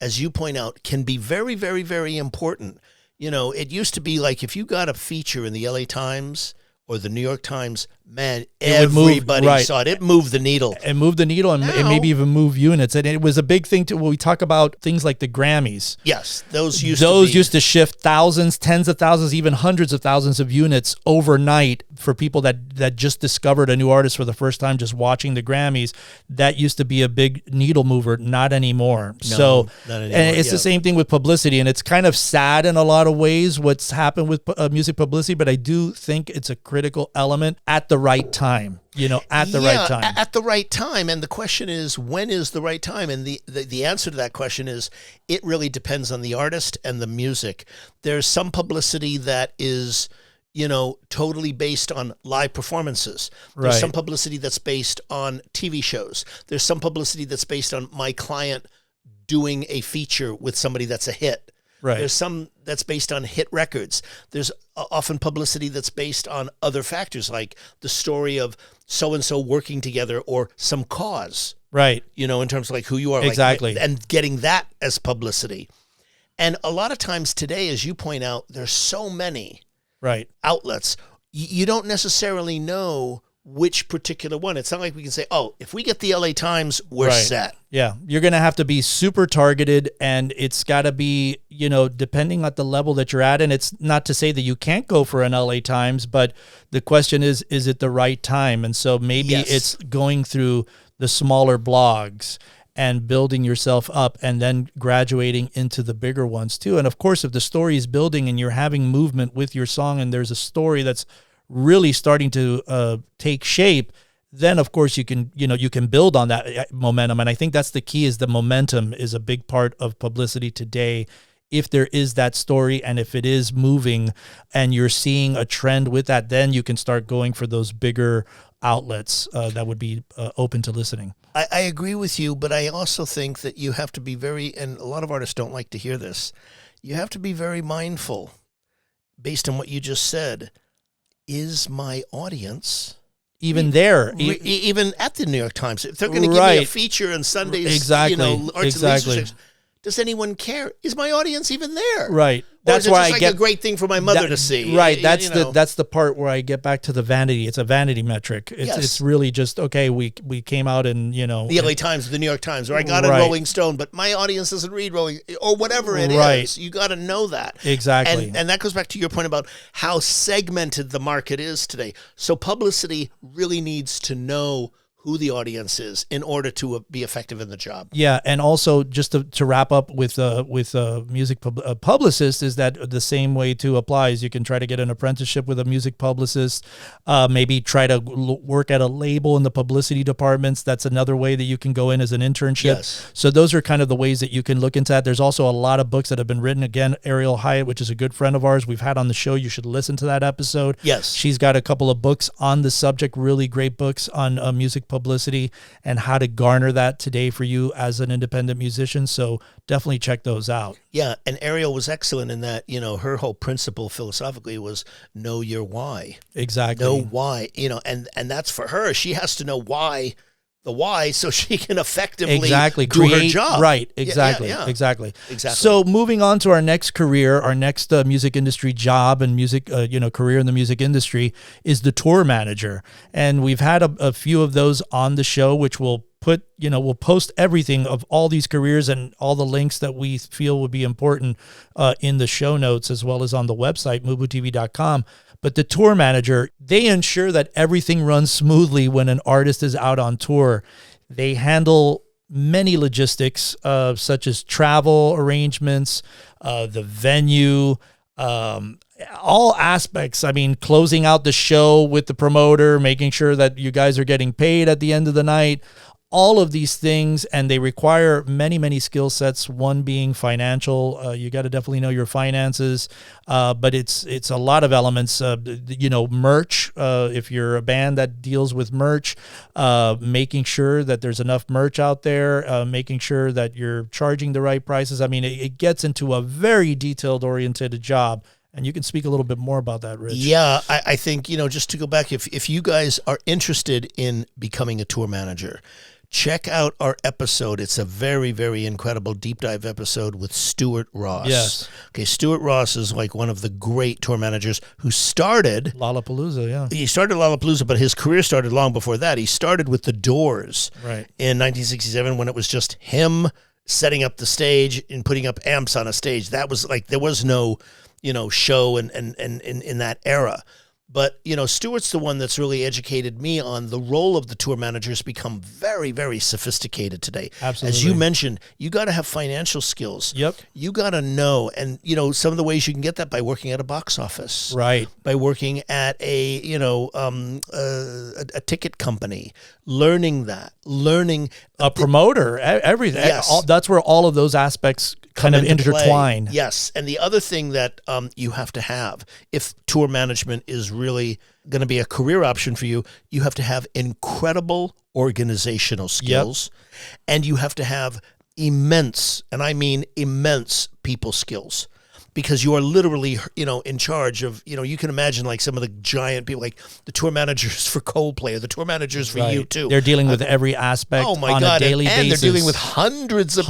as you point out, can be very, very, very important. It used to be like if you got a feature in the LA Times or the New York Times, man, everybody saw it. It moved the needle. It moved the needle and maybe even move units. And it was a big thing when we talk about things like the Grammys. Yes, those used to shift thousands, tens of thousands, even hundreds of thousands of units overnight for people that just discovered a new artist for the first time, just watching the Grammys. That used to be a big needle mover, not anymore. Not anymore. And it's the same thing with publicity. And it's kind of sad in a lot of ways what's happened with music publicity, but I do think it's a critical element at the right time, at the right time. At the right time. And the question is, when is the right time? And the answer to that question is, it really depends on the artist and the music. There's some publicity that is, totally based on live performances. There's some publicity that's based on TV shows. There's some publicity that's based on my client doing a feature with somebody that's a hit. Right. There's some that's based on hit records. There's often publicity that's based on other factors, like the story of so-and-so working together or some cause. Right. In terms of like who you are. Exactly. And getting that as publicity. And a lot of times today, as you point out, there's so many outlets. You don't necessarily know which particular one. It's not like we can say, oh, if we get the LA Times, we're set. Yeah. You're going to have to be super targeted, and it's got to be, depending on the level that you're at. And it's not to say that you can't go for an LA Times, but the question is it the right time? And so maybe it's going through the smaller blogs and building yourself up and then graduating into the bigger ones too. And of course, if the story is building and you're having movement with your song and there's a story that's really starting to take shape, then of course you can build on that momentum. And I think that's the key, is the momentum is a big part of publicity today. If there is that story and if it is moving and you're seeing a trend with that, then you can start going for those bigger outlets that would be open to listening. I agree with you, but I also think that you have to be and a lot of artists don't like to hear this, you have to be very mindful, based on what you just said. Is my audience even there, even at the New York Times, if they're going to give me a feature on Sundays, exactly. Does anyone care? Is my audience even there? Right. That's why I get a great thing for my mother to see. Right. That's the part where I get back to the vanity. It's a vanity metric. It's really just, okay, we came out and, the LA Times, the New York Times, or I got a Rolling Stone, but my audience doesn't read Rolling, or whatever it is. You got to know that. Exactly. And that goes back to your point about how segmented the market is today. So publicity really needs to know who the audience is in order to be effective in the job. Yeah, and also just to wrap up with music publicist, is that the same way too applies. You can try to get an apprenticeship with a music publicist, maybe try to work at a label in the publicity departments. That's another way that you can go in as an internship. Yes. So those are kind of the ways that you can look into that. There's also a lot of books that have been written. Again, Ariel Hyatt, which is a good friend of ours, we've had on the show. You should listen to that episode. Yes. She's got a couple of books on the subject, really great books on music publicity and how to garner that today for you as an independent musician. So definitely check those out. Yeah. And Ariel was excellent in that, her whole principle philosophically was know your why. Exactly. Know why, and that's for her. She has to know the why so she can effectively do her job. Right. Exactly. Exactly. Exactly. So moving on to our next career, our next music industry job and music, career in the music industry is the tour manager. And we've had a few of those on the show, which we'll post everything of all these careers and all the links that we feel would be important in the show notes, as well as on the website, MUBUTV.com. But the tour manager, they ensure that everything runs smoothly when an artist is out on tour. They handle many logistics, such as travel arrangements, the venue, all aspects. I mean, closing out the show with the promoter, making sure that you guys are getting paid at the end of the night, all of these things, and they require many, many skill sets. One being financial. You got to definitely know your finances, but it's a lot of elements. Merch. If you're a band that deals with merch, making sure that there's enough merch out there, making sure that you're charging the right prices. I mean, it gets into a very detailed oriented job. And you can speak a little bit more about that, Ritch. Yeah, I think, just to go back, if you guys are interested in becoming a tour manager, check out our episode. It's a very, very incredible deep dive episode with Stuart Ross. Yes. Okay, Stuart Ross is like one of the great tour managers who started Lollapalooza, yeah. He started Lollapalooza, but his career started long before that. He started with The Doors in 1967 when it was just him setting up the stage and putting up amps on a stage. That was like, there was no, show and in that era. But, Stuart's the one that's really educated me on the role of the tour manager has become very, very sophisticated today. Absolutely. As you mentioned, you got to have financial skills. Yep. You got to know. And, some of the ways you can get that by working at a box office. Right. By working at a ticket company, learning a promoter, everything. Yes. That's where all of those aspects kind of intertwine. Play. Yes. And the other thing that you have to have, if tour management is really going to be a career option for you, you have to have incredible organizational skills. Yep. And you have to have immense, and I mean immense, people skills. Because you are literally, in charge of, you can imagine like some of the giant people, like the tour managers for Coldplay or the tour managers for U2. They're dealing with every aspect on a daily basis. And they're dealing with hundreds of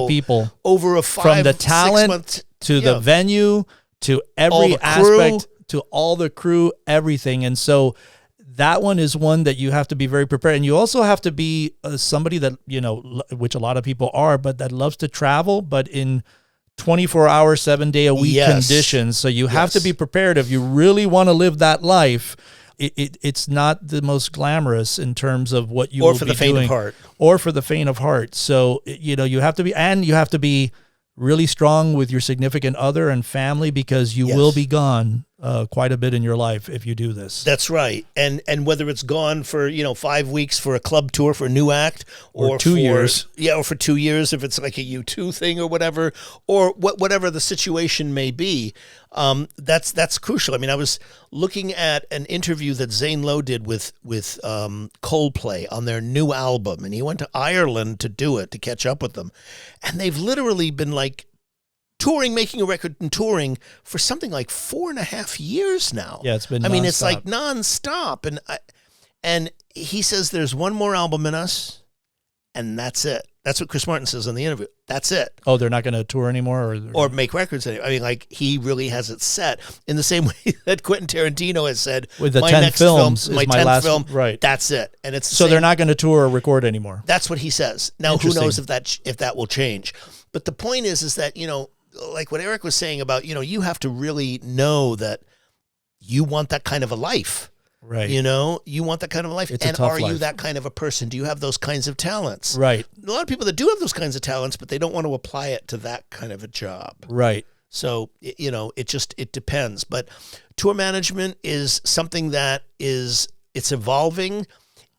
people over a 5-6 month. From the talent to the venue to every aspect to all the crew, everything. And so that one is one that you have to be very prepared. And you also have to be somebody that, which a lot of people are, but that loves to travel, but in 24-hour, 7-day-a-week conditions. So you have to be prepared if you really want to live that life. It's not the most glamorous in terms of what you will be doing. Or for the faint of heart. Or for the faint of heart. So, you have to be really strong with your significant other and family because you will be gone quite a bit in your life if you do this. That's right. And whether it's gone for, 5 weeks for a club tour for a new act or 2 years. Yeah, or for 2 years if it's like a U2 thing or whatever, or whatever the situation may be. That's crucial. I mean, I was looking at an interview that Zane Lowe did with Coldplay on their new album, and he went to Ireland to do it, to catch up with them. And they've literally been like touring, making a record and touring for something like 4.5 years now. Yeah, it's been nonstop. I mean, it's like nonstop. And he says there's one more album in us, and that's it. That's what Chris Martin says in the interview. That's it. Oh, they're not going to tour anymore? Or make records anymore. I mean, like, he really has it set in the same way that Quentin Tarantino has said, with the 10 films, my 10th film, right? That's it. And it's so they're not going to tour or record anymore. That's what he says. Now, who knows if that will change. But the point is that, like what Eric was saying about, you have to really know that you want that kind of a life. Right. You want that kind of a life. It's and a tough are life. You that kind of a person? Do you have those kinds of talents? Right. A lot of people that do have those kinds of talents, but they don't want to apply it to that kind of a job. Right. So, it depends. But tour management is something that it's evolving.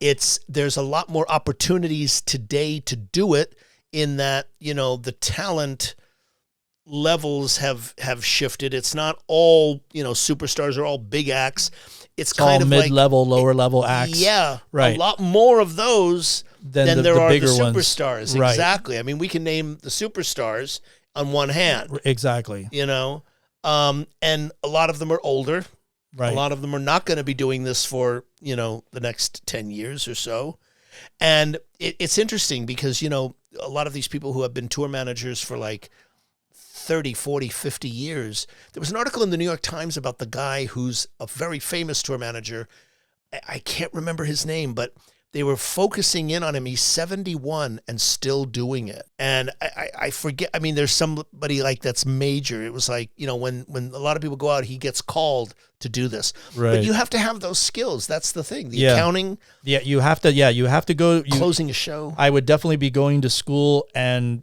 There's a lot more opportunities today to do it in that, the talent levels have shifted. It's not all, superstars are all big acts. It's kind of mid-level, lower-level acts. Yeah, right. A lot more of those than there are the superstars. Right. Exactly. I mean, we can name the superstars on one hand. Exactly. And a lot of them are older. Right. A lot of them are not going to be doing this for, the next 10 years or so. And it's interesting because, a lot of these people who have been tour managers for like 30, 40, 50 years. There was an article in the New York Times about the guy who's a very famous tour manager. I can't remember his name, but They were focusing in on him. He's 71 and still doing it. And I forget, I mean, there's somebody like that's major. It was like, you know, when a lot of people go out, he gets called to do this. Right. But you have to have those skills. That's the thing. The accounting. Yeah, you have to go. Closing a show. I would definitely be going to school and,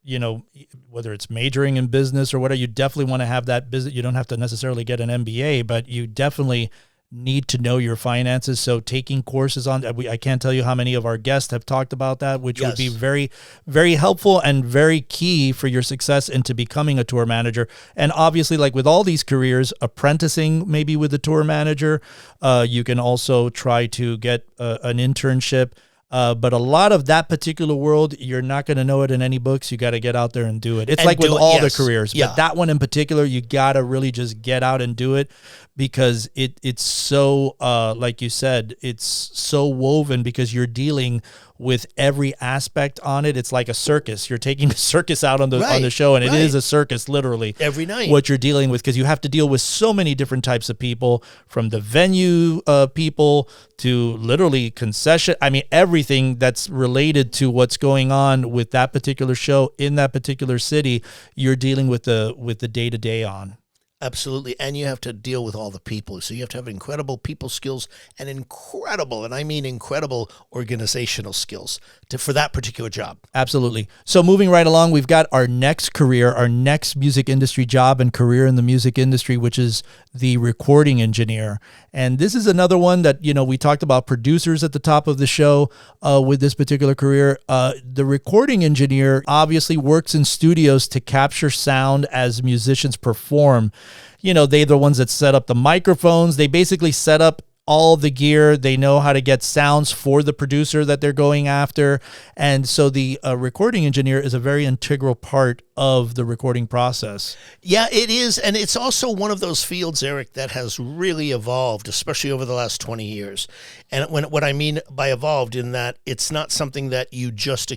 you know, whether it's majoring in business or whatever, you definitely want to have that business. You don't have to necessarily get an MBA, but you definitely need to know your finances. So taking courses on, I can't tell you how many of our guests have talked about that, which would be very, very helpful and very key for your success into becoming a tour manager. And obviously, like with all these careers, apprenticing maybe with a tour manager, you can also try to get an internship. But a lot of that particular world, you're not going to know it in any books. You got to get out there and do it. It's like with all the careers, but that one in particular, you got to really just get out and do it, because it's so, like you said, it's so woven, because you're dealing with every aspect on it. It's like a circus. You're taking a circus out on the show, and it is a circus, literally. Every night. What you're dealing with, because you have to deal with so many different types of people, from the venue people to literally concession. I mean, everything that's related to what's going on with that particular show in that particular city, you're dealing with the day-to-day on. Absolutely. And you have to deal with all the people. So you have to have incredible people skills and incredible, and I mean incredible, organizational skills for that particular job. Absolutely. So moving right along, we've got our next career, our next music industry job and career in the music industry, which is the recording engineer. And this is another one that, you know, we talked about producers at the top of the show with this particular career. The recording engineer obviously works in studios to capture sound as musicians perform. You know, they're the ones that set up the microphones. They basically set up all the gear. They know how to get sounds for the producer that they're going after. And so the recording engineer is a very integral part of the recording process. Yeah, it is. And it's also one of those fields, Eric, that has really evolved, especially over the last 20 years. And what I mean by evolved, in that it's not something that you just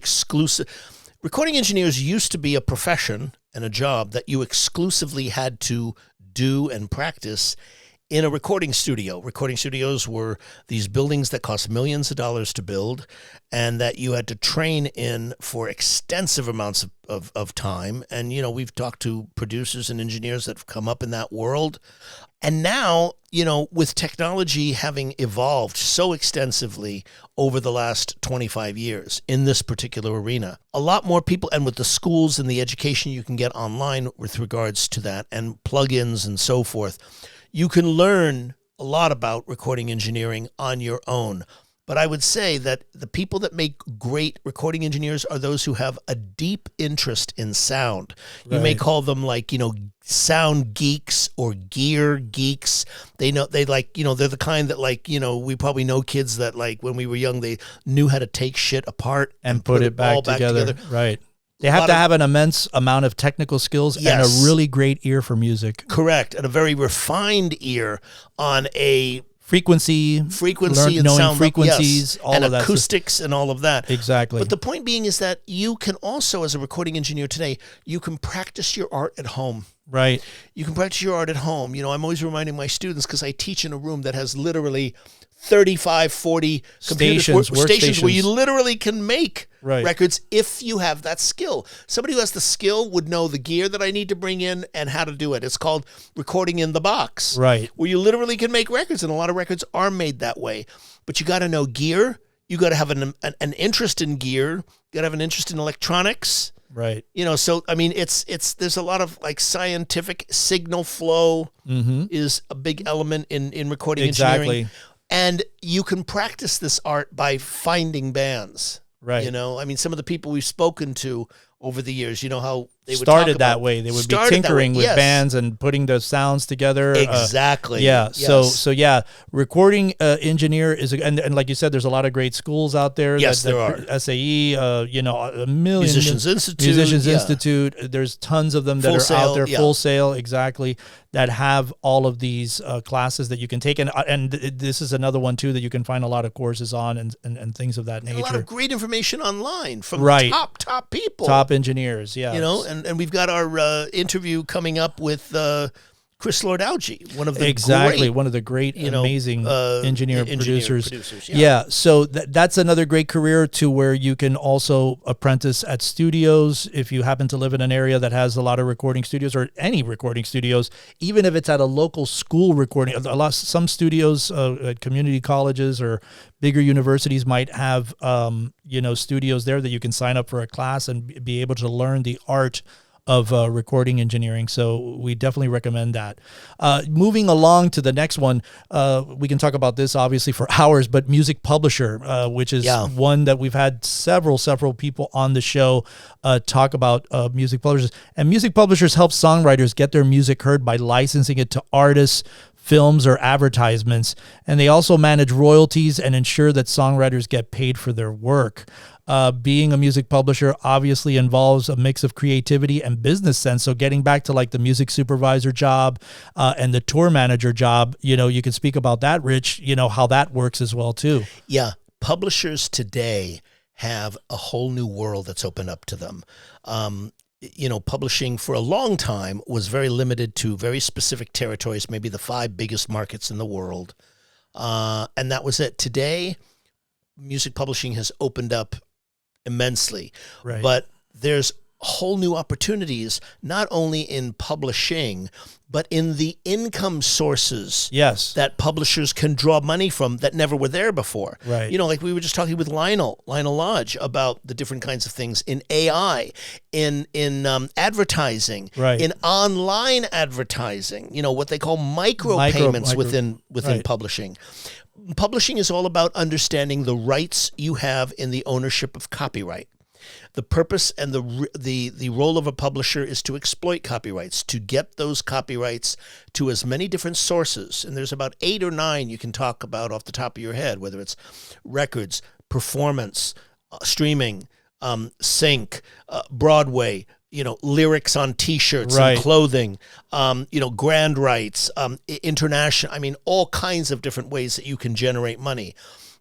Recording engineers used to be a profession and a job that you exclusively had to do and practice in a recording studio. Recording studios were these buildings that cost millions of dollars to build, and that you had to train in for extensive amounts of time. And, you know, we've talked to producers and engineers that have come up in that world. And now, you know, with technology having evolved so extensively over the last 25 years in this particular arena, a lot more people, and with the schools and the education you can get online with regards to that, and plugins and so forth, you can learn a lot about recording engineering on your own. But I would say that the people that make great recording engineers are those who have a deep interest in sound. You may call them, like, you know, sound geeks or gear geeks. They're the kind that, like, you know, we probably know kids that, like, when we were young, they knew how to take shit apart and put it all back together. Right. They have to have an immense amount of technical skills and a really great ear for music. Correct. And a very refined ear on a frequency and knowing sound frequencies, all and of that acoustics and all of that. Exactly. But the point being is that you can also, as a recording engineer today, you can practice your art at home. Right. You can practice your art at home. You know, I'm always reminding my students, because I teach in a room that has literally 35, 40 stations where you literally can make records if you have that skill. Somebody who has the skill would know the gear that I need to bring in and how to do it. It's called recording in the box. Right. Where you literally can make records, and a lot of records are made that way. But you got to know gear. You got to have an interest in gear. You got to have an interest in electronics. Right. You know, so I mean, there's a lot of, like, scientific signal flow is a big element in recording engineering. And you can practice this art by finding bands. Right. You know, I mean, some of the people we've spoken to over the years, you know how they would started that way. They would be tinkering with bands and putting those sounds together. Exactly. So yeah, recording engineer is, and like you said, there's a lot of great schools out there. Yes, there are. SAE, you know, a million. Musicians Institute. There's tons of them that are out there. Full Sail, exactly. That have all of these classes that you can take, and this is another one too that you can find a lot of courses on and things of that nature. A lot of great information online from top people, top engineers. Yeah, you know, and we've got our interview coming up with Chris Lord-Alge, one of the one of the great, amazing engineer producers. Yeah. Yeah, so that's another great career to where you can also apprentice at studios if you happen to live in an area that has a lot of recording studios or any recording studios, even if it's at a local school recording. Some studios at community colleges or bigger universities might have studios there that you can sign up for a class and be able to learn the art of recording engineering. So we definitely recommend that. Moving along to the next one, we can talk about this obviously for hours, but music publisher, which is one that we've had several people on the show talk about music publishers. And music publishers help songwriters get their music heard by licensing it to artists, films, or advertisements. And they also manage royalties and ensure that songwriters get paid for their work. Being a music publisher obviously involves a mix of creativity and business sense. So getting back to like the music supervisor job and the tour manager job, you can speak about that, Rich, how that works as well too. Yeah. Publishers today have a whole new world that's opened up to them. Publishing for a long time was very limited to very specific territories, maybe the 5 biggest markets in the world. And that was it. Today, music publishing has opened up immensely, right. But there's whole new opportunities, not only in publishing, but in the income sources that publishers can draw money from that never were there before. Right. Like we were just talking with Lionel Lodge about the different kinds of things in AI, in advertising, right. in online advertising, what they call micropayments within right. publishing. Publishing is all about understanding the rights you have in the ownership of copyright. The purpose and the role of a publisher is to exploit copyrights, to get those copyrights to as many different sources. And there's about 8 or 9 you can talk about off the top of your head, whether it's records, performance, streaming, sync, Broadway, lyrics on T-shirts right. and clothing, grand rights, international. I mean, all kinds of different ways that you can generate money.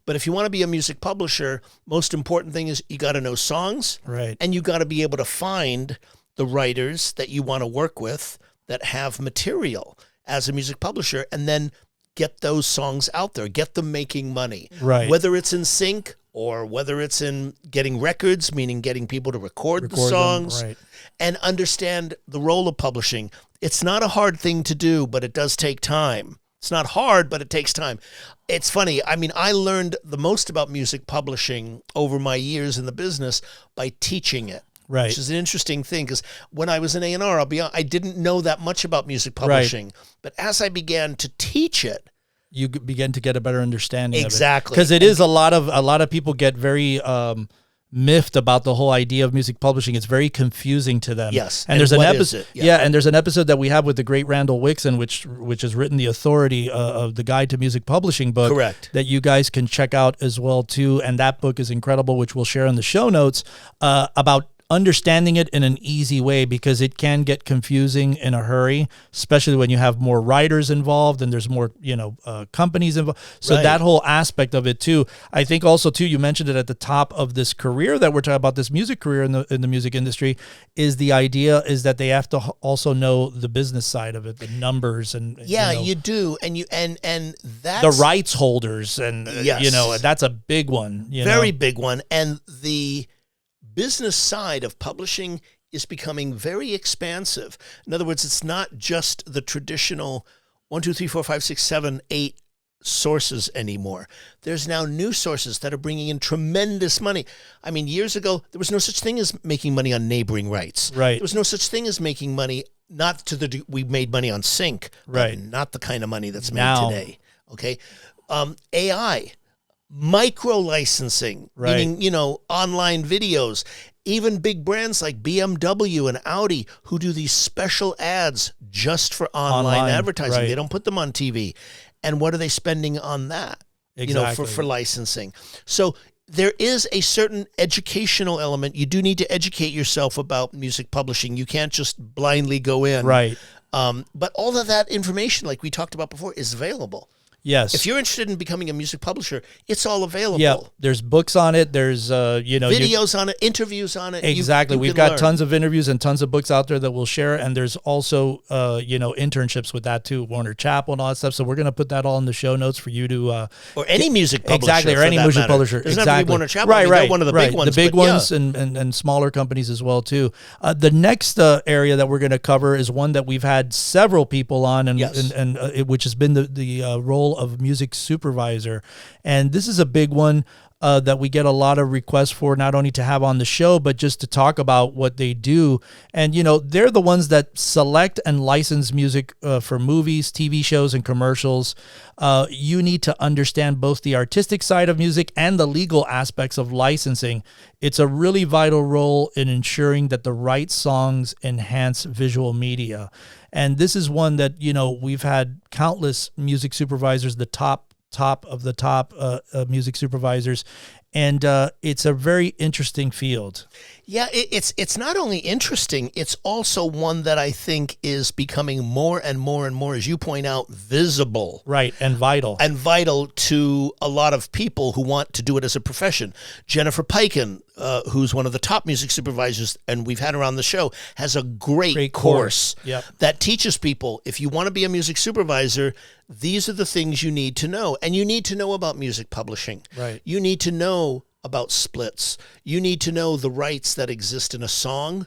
But if you want to be a music publisher, most important thing is you got to know songs, right? And you got to be able to find the writers that you want to work with that have material as a music publisher, and then get those songs out there, get them making money, right? Whether it's in sync or whether it's in getting records, meaning getting people to record the songs, right. And understand the role of publishing. It's not a hard thing to do, but it does take time. It's not hard, but it takes time. It's funny. I mean, I learned the most about music publishing over my years in the business by teaching it. Right. Which is an interesting thing, because when I was in A&R, I didn't know that much about music publishing. Right. But as I began to teach it, you begin to get a better understanding exactly. of it. Because it is a lot of people get very miffed about the whole idea of music publishing. It's very confusing to them. Yes. And there's an episode. Yeah, and there's an episode that we have with the great Randall Wixon, which has written the authority of the Guide to Music Publishing book. Correct. That you guys can check out as well too. And that book is incredible, which we'll share in the show notes, about understanding it in an easy way, because it can get confusing in a hurry, especially when you have more writers involved and there's more, companies involved. So right. That whole aspect of it too. I think also too, you mentioned it at the top of this career that we're talking about, this music career in the music industry, is the idea is that they have to also know the business side of it, the numbers and you do, and that's the rights holders, and yes. That's a big one, very big one, and the business side of publishing is becoming very expansive. In other words, it's not just the traditional 1, 2, 3, 4, 5, 6, 7, 8 sources anymore. There's now new sources that are bringing in tremendous money. I mean, years ago, there was no such thing as making money on neighboring rights. Right. There was no such thing as making money, not to the we made money on sync, right? Not the kind of money that's made today. Okay, AI. Micro licensing, right. Meaning, online videos, even big brands like BMW and Audi who do these special ads just for online advertising. Right. They don't put them on TV. And what are they spending on that? Exactly. For licensing. So there is a certain educational element. You do need to educate yourself about music publishing. You can't just blindly go in. Right. But all of that information, like we talked about before, is available. Yes. If you're interested in becoming a music publisher, it's all available. Yeah, there's books on it. There's videos on it, interviews on it. Exactly. We've got tons of interviews and tons of books out there that we'll share. And there's also internships with that too, Warner Chappell and all that stuff. So we're going to put that all in the show notes for you to or any music publisher. Exactly, or any music publisher. Doesn't exactly. have to be Warner Chappell. Right. One of the big ones. The big ones and smaller companies as well too. The next area that we're going to cover is one that we've had several people on, which has been the role of music supervisor. And this is a big one that we get a lot of requests for, not only to have on the show, but just to talk about what they do. And, they're the ones that select and license music for movies, TV shows, and commercials. You need to understand both the artistic side of music and the legal aspects of licensing. It's a really vital role in ensuring that the right songs enhance visual media. And this is one that, we've had countless music supervisors, the top of the top music supervisors, and it's a very interesting field. Yeah, it's not only interesting, it's also one that I think is becoming more and more and more, as you point out, visible. Right, and vital. And vital to a lot of people who want to do it as a profession. Jennifer Piken, who's one of the top music supervisors, and we've had her on the show, has a great course that teaches people, if you want to be a music supervisor, these are the things you need to know. And you need to know about music publishing. Right. You need to know about splits. You need to know the rights that exist in a song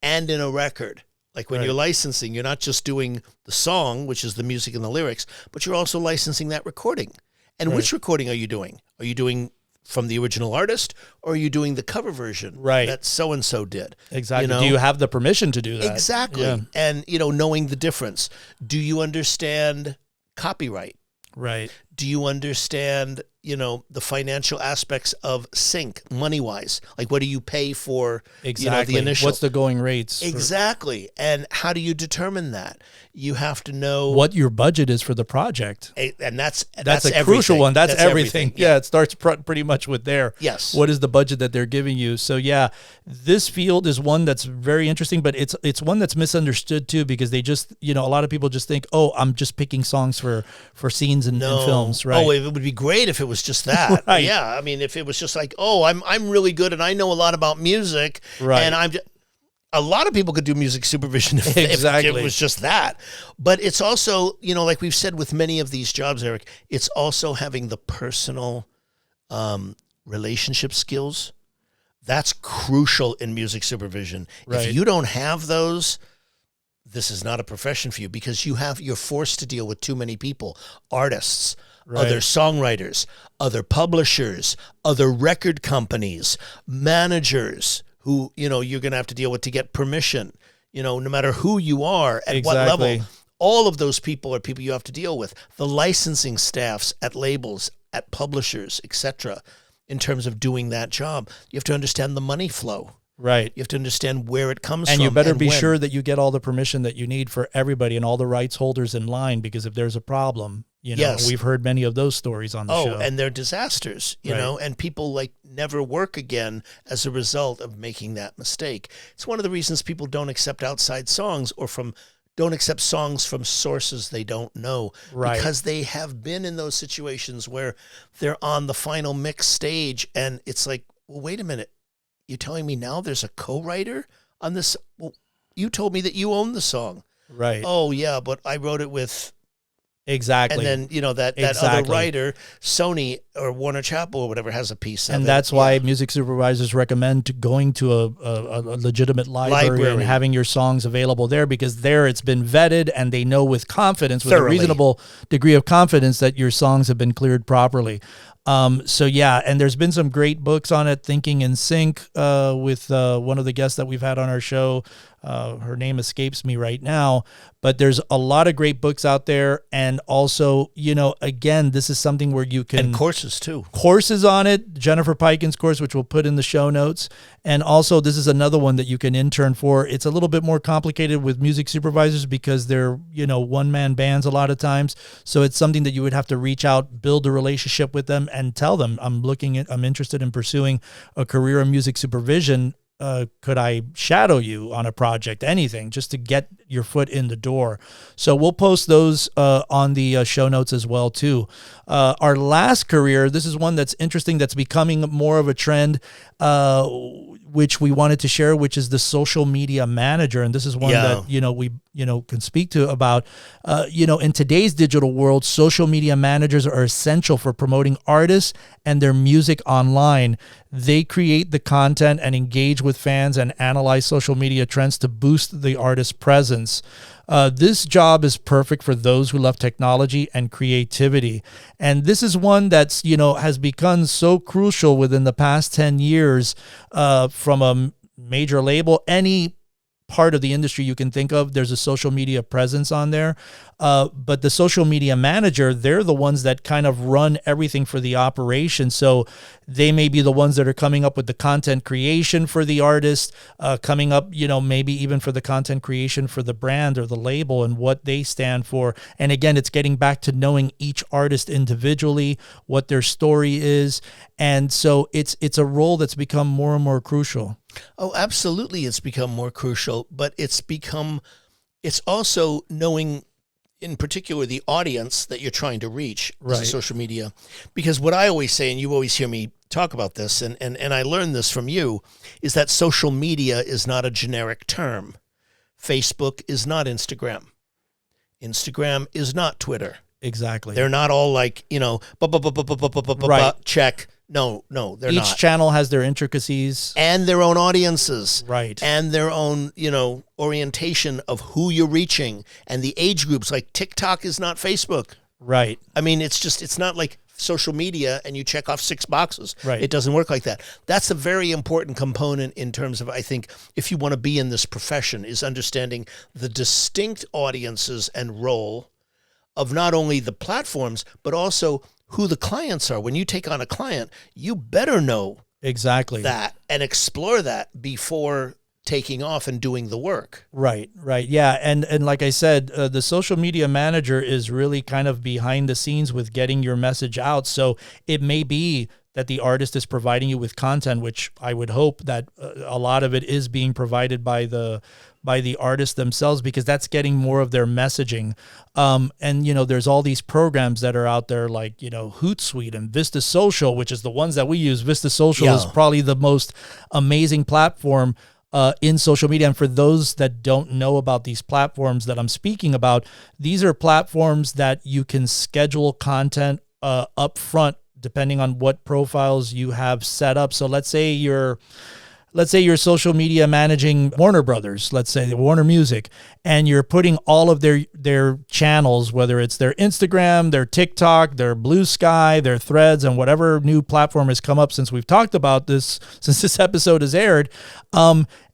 and in a record. Like when you're licensing, you're not just doing the song, which is the music and the lyrics, but you're also licensing that recording. And which recording are you doing? Are you doing from the original artist, or are you doing the cover version that so-and-so did? Exactly. Do you have the permission to do that? Exactly. Yeah. And, knowing the difference. Do you understand copyright? Right. Do you understand, the financial aspects of sync, money-wise? Like, what do you pay for, exactly. The initial? What's the going rates? Exactly. And how do you determine that? You have to know what your budget is for the project. And that's a crucial one. That's everything. Yeah, it starts pretty much with there. Yes. What is the budget that they're giving you? So, yeah, this field is one that's very interesting, but it's one that's misunderstood, too, because they just, a lot of people just think, oh, I'm just picking songs for scenes and films, right? Oh, it would be great if it was just that. Right. Yeah, I mean, if it was just like, oh, I'm really good and I know a lot about music, right. And a lot of people could do music supervision if it was just that. But it's also, like we've said with many of these jobs, Eric, it's also having the personal relationship skills. That's crucial in music supervision. Right. If you don't have those, this is not a profession for you, because you're forced to deal with too many people, artists, other songwriters, other publishers, other record companies, managers who, you're going to have to deal with to get permission, no matter who you are, at what level. All of those people are people you have to deal with. The licensing staffs at labels, at publishers, etc. In terms of doing that job, you have to understand the money flow. Right. You have to understand where it comes from. And you better be sure that you get all the permission that you need for everybody and all the rights holders in line, because if there's a problem, we've heard many of those stories on the show. Oh, and they're disasters, you know, and people never work again as a result of making that mistake. It's one of the reasons people don't accept outside songs or don't accept songs from sources they don't know, because they have been in those situations where they're on the final mix stage and it's like, well, wait a minute. You're telling me now there's a co-writer on this? Well, you told me that you own the song. Right. Oh, yeah, but I wrote it with... Exactly. And then, that other writer, Sony or Warner Chappell or whatever, has a piece of it. And that's why music supervisors recommend going to a legitimate library and having your songs available there, because there it's been vetted and they know with confidence, with a reasonable degree of confidence, that your songs have been cleared properly. And there's been some great books on it. Thinking in Sync with one of the guests that we've had on our show. Her name escapes me right now, but there's a lot of great books out there. And also, again, this is something where you can... And courses too. Courses on it. Jennifer Piken's course, which we'll put in the show notes. And also, this is another one that you can intern for. It's a little bit more complicated with music supervisors because they're, one-man bands a lot of times. So it's something that you would have to reach out, build a relationship with them, and tell them, I'm interested in pursuing a career in music supervision. could I shadow you on a project, anything, just to get your foot in the door. So we'll post those on the show notes as well too. Our last career, this is one that's interesting, that's becoming more of a trend, which we wanted to share, which is the social media manager. And this is one that, we, can speak to about, in today's digital world, social media managers are essential for promoting artists and their music online. They create the content and engage with fans and analyze social media trends to boost the artist's presence. This job is perfect for those who love technology and creativity. And this is one that's, has become so crucial within the past 10 years from a major label. Any part of the industry you can think of, there's a social media presence on there. But the social media manager, they're the ones that kind of run everything for the operation. So they may be the ones that are coming up with the content creation for the artist, coming up, maybe even for the content creation for the brand or the label and what they stand for. And again, it's getting back to knowing each artist individually, what their story is. And so it's a role that's become more and more crucial. Oh, absolutely. It's become more crucial, but it's also knowing in particular the audience that you're trying to reach as a social media. Because what I always say, and you always hear me talk about this, and I learned this from you, is that social media is not a generic term. Facebook is not Instagram. Instagram is not Twitter. Exactly. They're not all like, check. No, they're not. Each channel has their intricacies. And their own audiences. Right. And their own, orientation of who you're reaching and the age groups. Like TikTok is not Facebook. Right. I mean, it's not like social media and you check off 6 boxes. Right. It doesn't work like that. That's a very important component in terms of, I think, if you want to be in this profession, is understanding the distinct audiences and role of not only the platforms, but also who the clients are. When you take on a client, you better know exactly that and explore that before taking off and doing the work. Right. Yeah. And like I said, the social media manager is really kind of behind the scenes with getting your message out. So it may be that the artist is providing you with content, which I would hope that a lot of it is being provided by the artists themselves, because that's getting more of their messaging. And, there's all these programs that are out there like, Hootsuite and Vista Social, which is the ones that we use. Vista Social is probably the most amazing platform in social media. And for those that don't know about these platforms that I'm speaking about, these are platforms that you can schedule content up front, depending on what profiles you have set up. So let's say you're social media managing Warner Brothers, let's say Warner Music, and you're putting all of their channels, whether it's their Instagram, their TikTok, their Blue Sky, their Threads, and whatever new platform has come up since we've talked about this, since this episode has aired.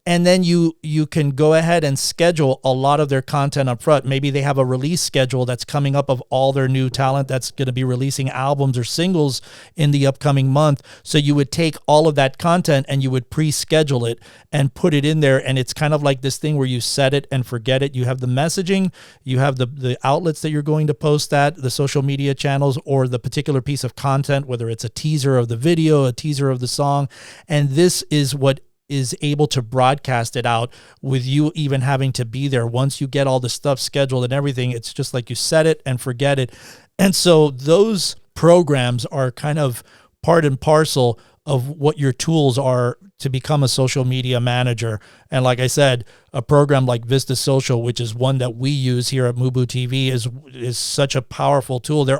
And then you can go ahead and schedule a lot of their content up front. Maybe they have a release schedule that's coming up of all their new talent that's going to be releasing albums or singles in the upcoming month. So you would take all of that content and you would pre-schedule it and put it in there. And it's kind of like this thing where you set it and forget it. You have the messaging, you have the outlets that you're going to post at, the social media channels, or the particular piece of content, whether it's a teaser of the video, a teaser of the song. And this is what is able to broadcast it out with you even having to be there. Once you get all the stuff scheduled and everything, it's just like you set it and forget it. And so those programs are kind of part and parcel of what your tools are to become a social media manager. And like I said, a program like Vista Social, which is one that we use here at MUBUTV, is such a powerful tool. They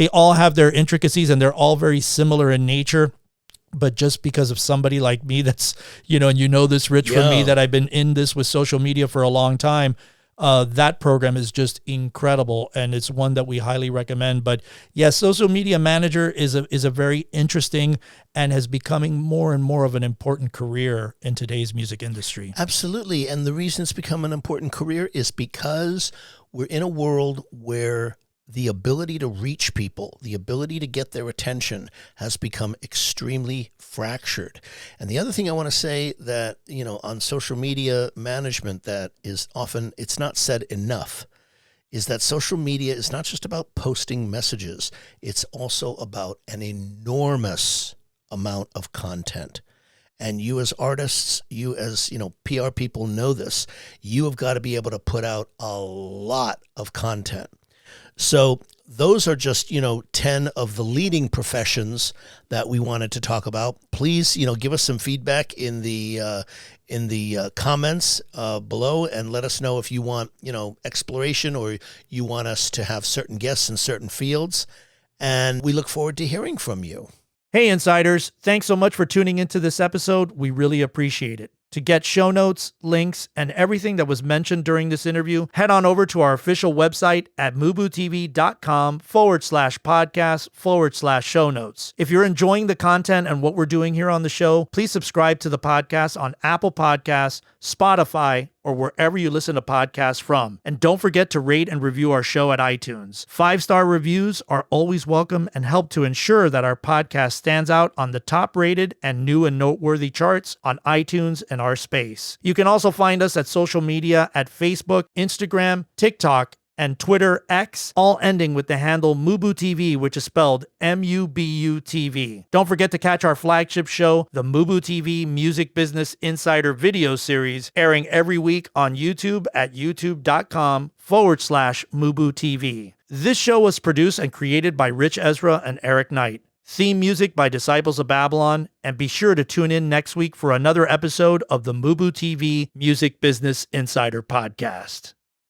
all have their intricacies and they're all very similar in nature. But just because of somebody like me that's, and this, Rich, from me, that I've been in this with social media for a long time, that program is just incredible. And it's one that we highly recommend. But yes, social media manager is a very interesting and is becoming more and more of an important career in today's music industry. Absolutely. And the reason it's become an important career is because we're in a world where the ability to reach people, the ability to get their attention has become extremely fractured. And the other thing I want to say that, on social media management that is often, it's not said enough, is that social media is not just about posting messages. It's also about an enormous amount of content. And you as artists, you as, PR people know this. You have got to be able to put out a lot of content. So those are just, 10 of the leading professions that we wanted to talk about. Please, give us some feedback in the comments below, and let us know if you want, exploration, or you want us to have certain guests in certain fields. And we look forward to hearing from you. Hey, Insiders, thanks so much for tuning into this episode. We really appreciate it. To get show notes, links, and everything that was mentioned during this interview, head on over to our official website at MUBUTV.com/podcast/show notes. If you're enjoying the content and what we're doing here on the show, please subscribe to the podcast on Apple Podcasts, Spotify, or wherever you listen to podcasts from. And don't forget to rate and review our show at iTunes. 5-star reviews are always welcome and help to ensure that our podcast stands out on the top-rated and new and noteworthy charts on iTunes and our space. You can also find us at social media at Facebook, Instagram, TikTok, and Twitter X, all ending with the handle MUBUTV, which is spelled MUBUTV. Don't forget to catch our flagship show, the MUBUTV Music Business Insider video series, airing every week on YouTube at youtube.com/MUBUTV. This show was produced and created by Ritch Ezra and Eric Knight. Theme music by Disciples of Babylon, and be sure to tune in next week for another episode of the MUBUTV Music Business Insider Podcast.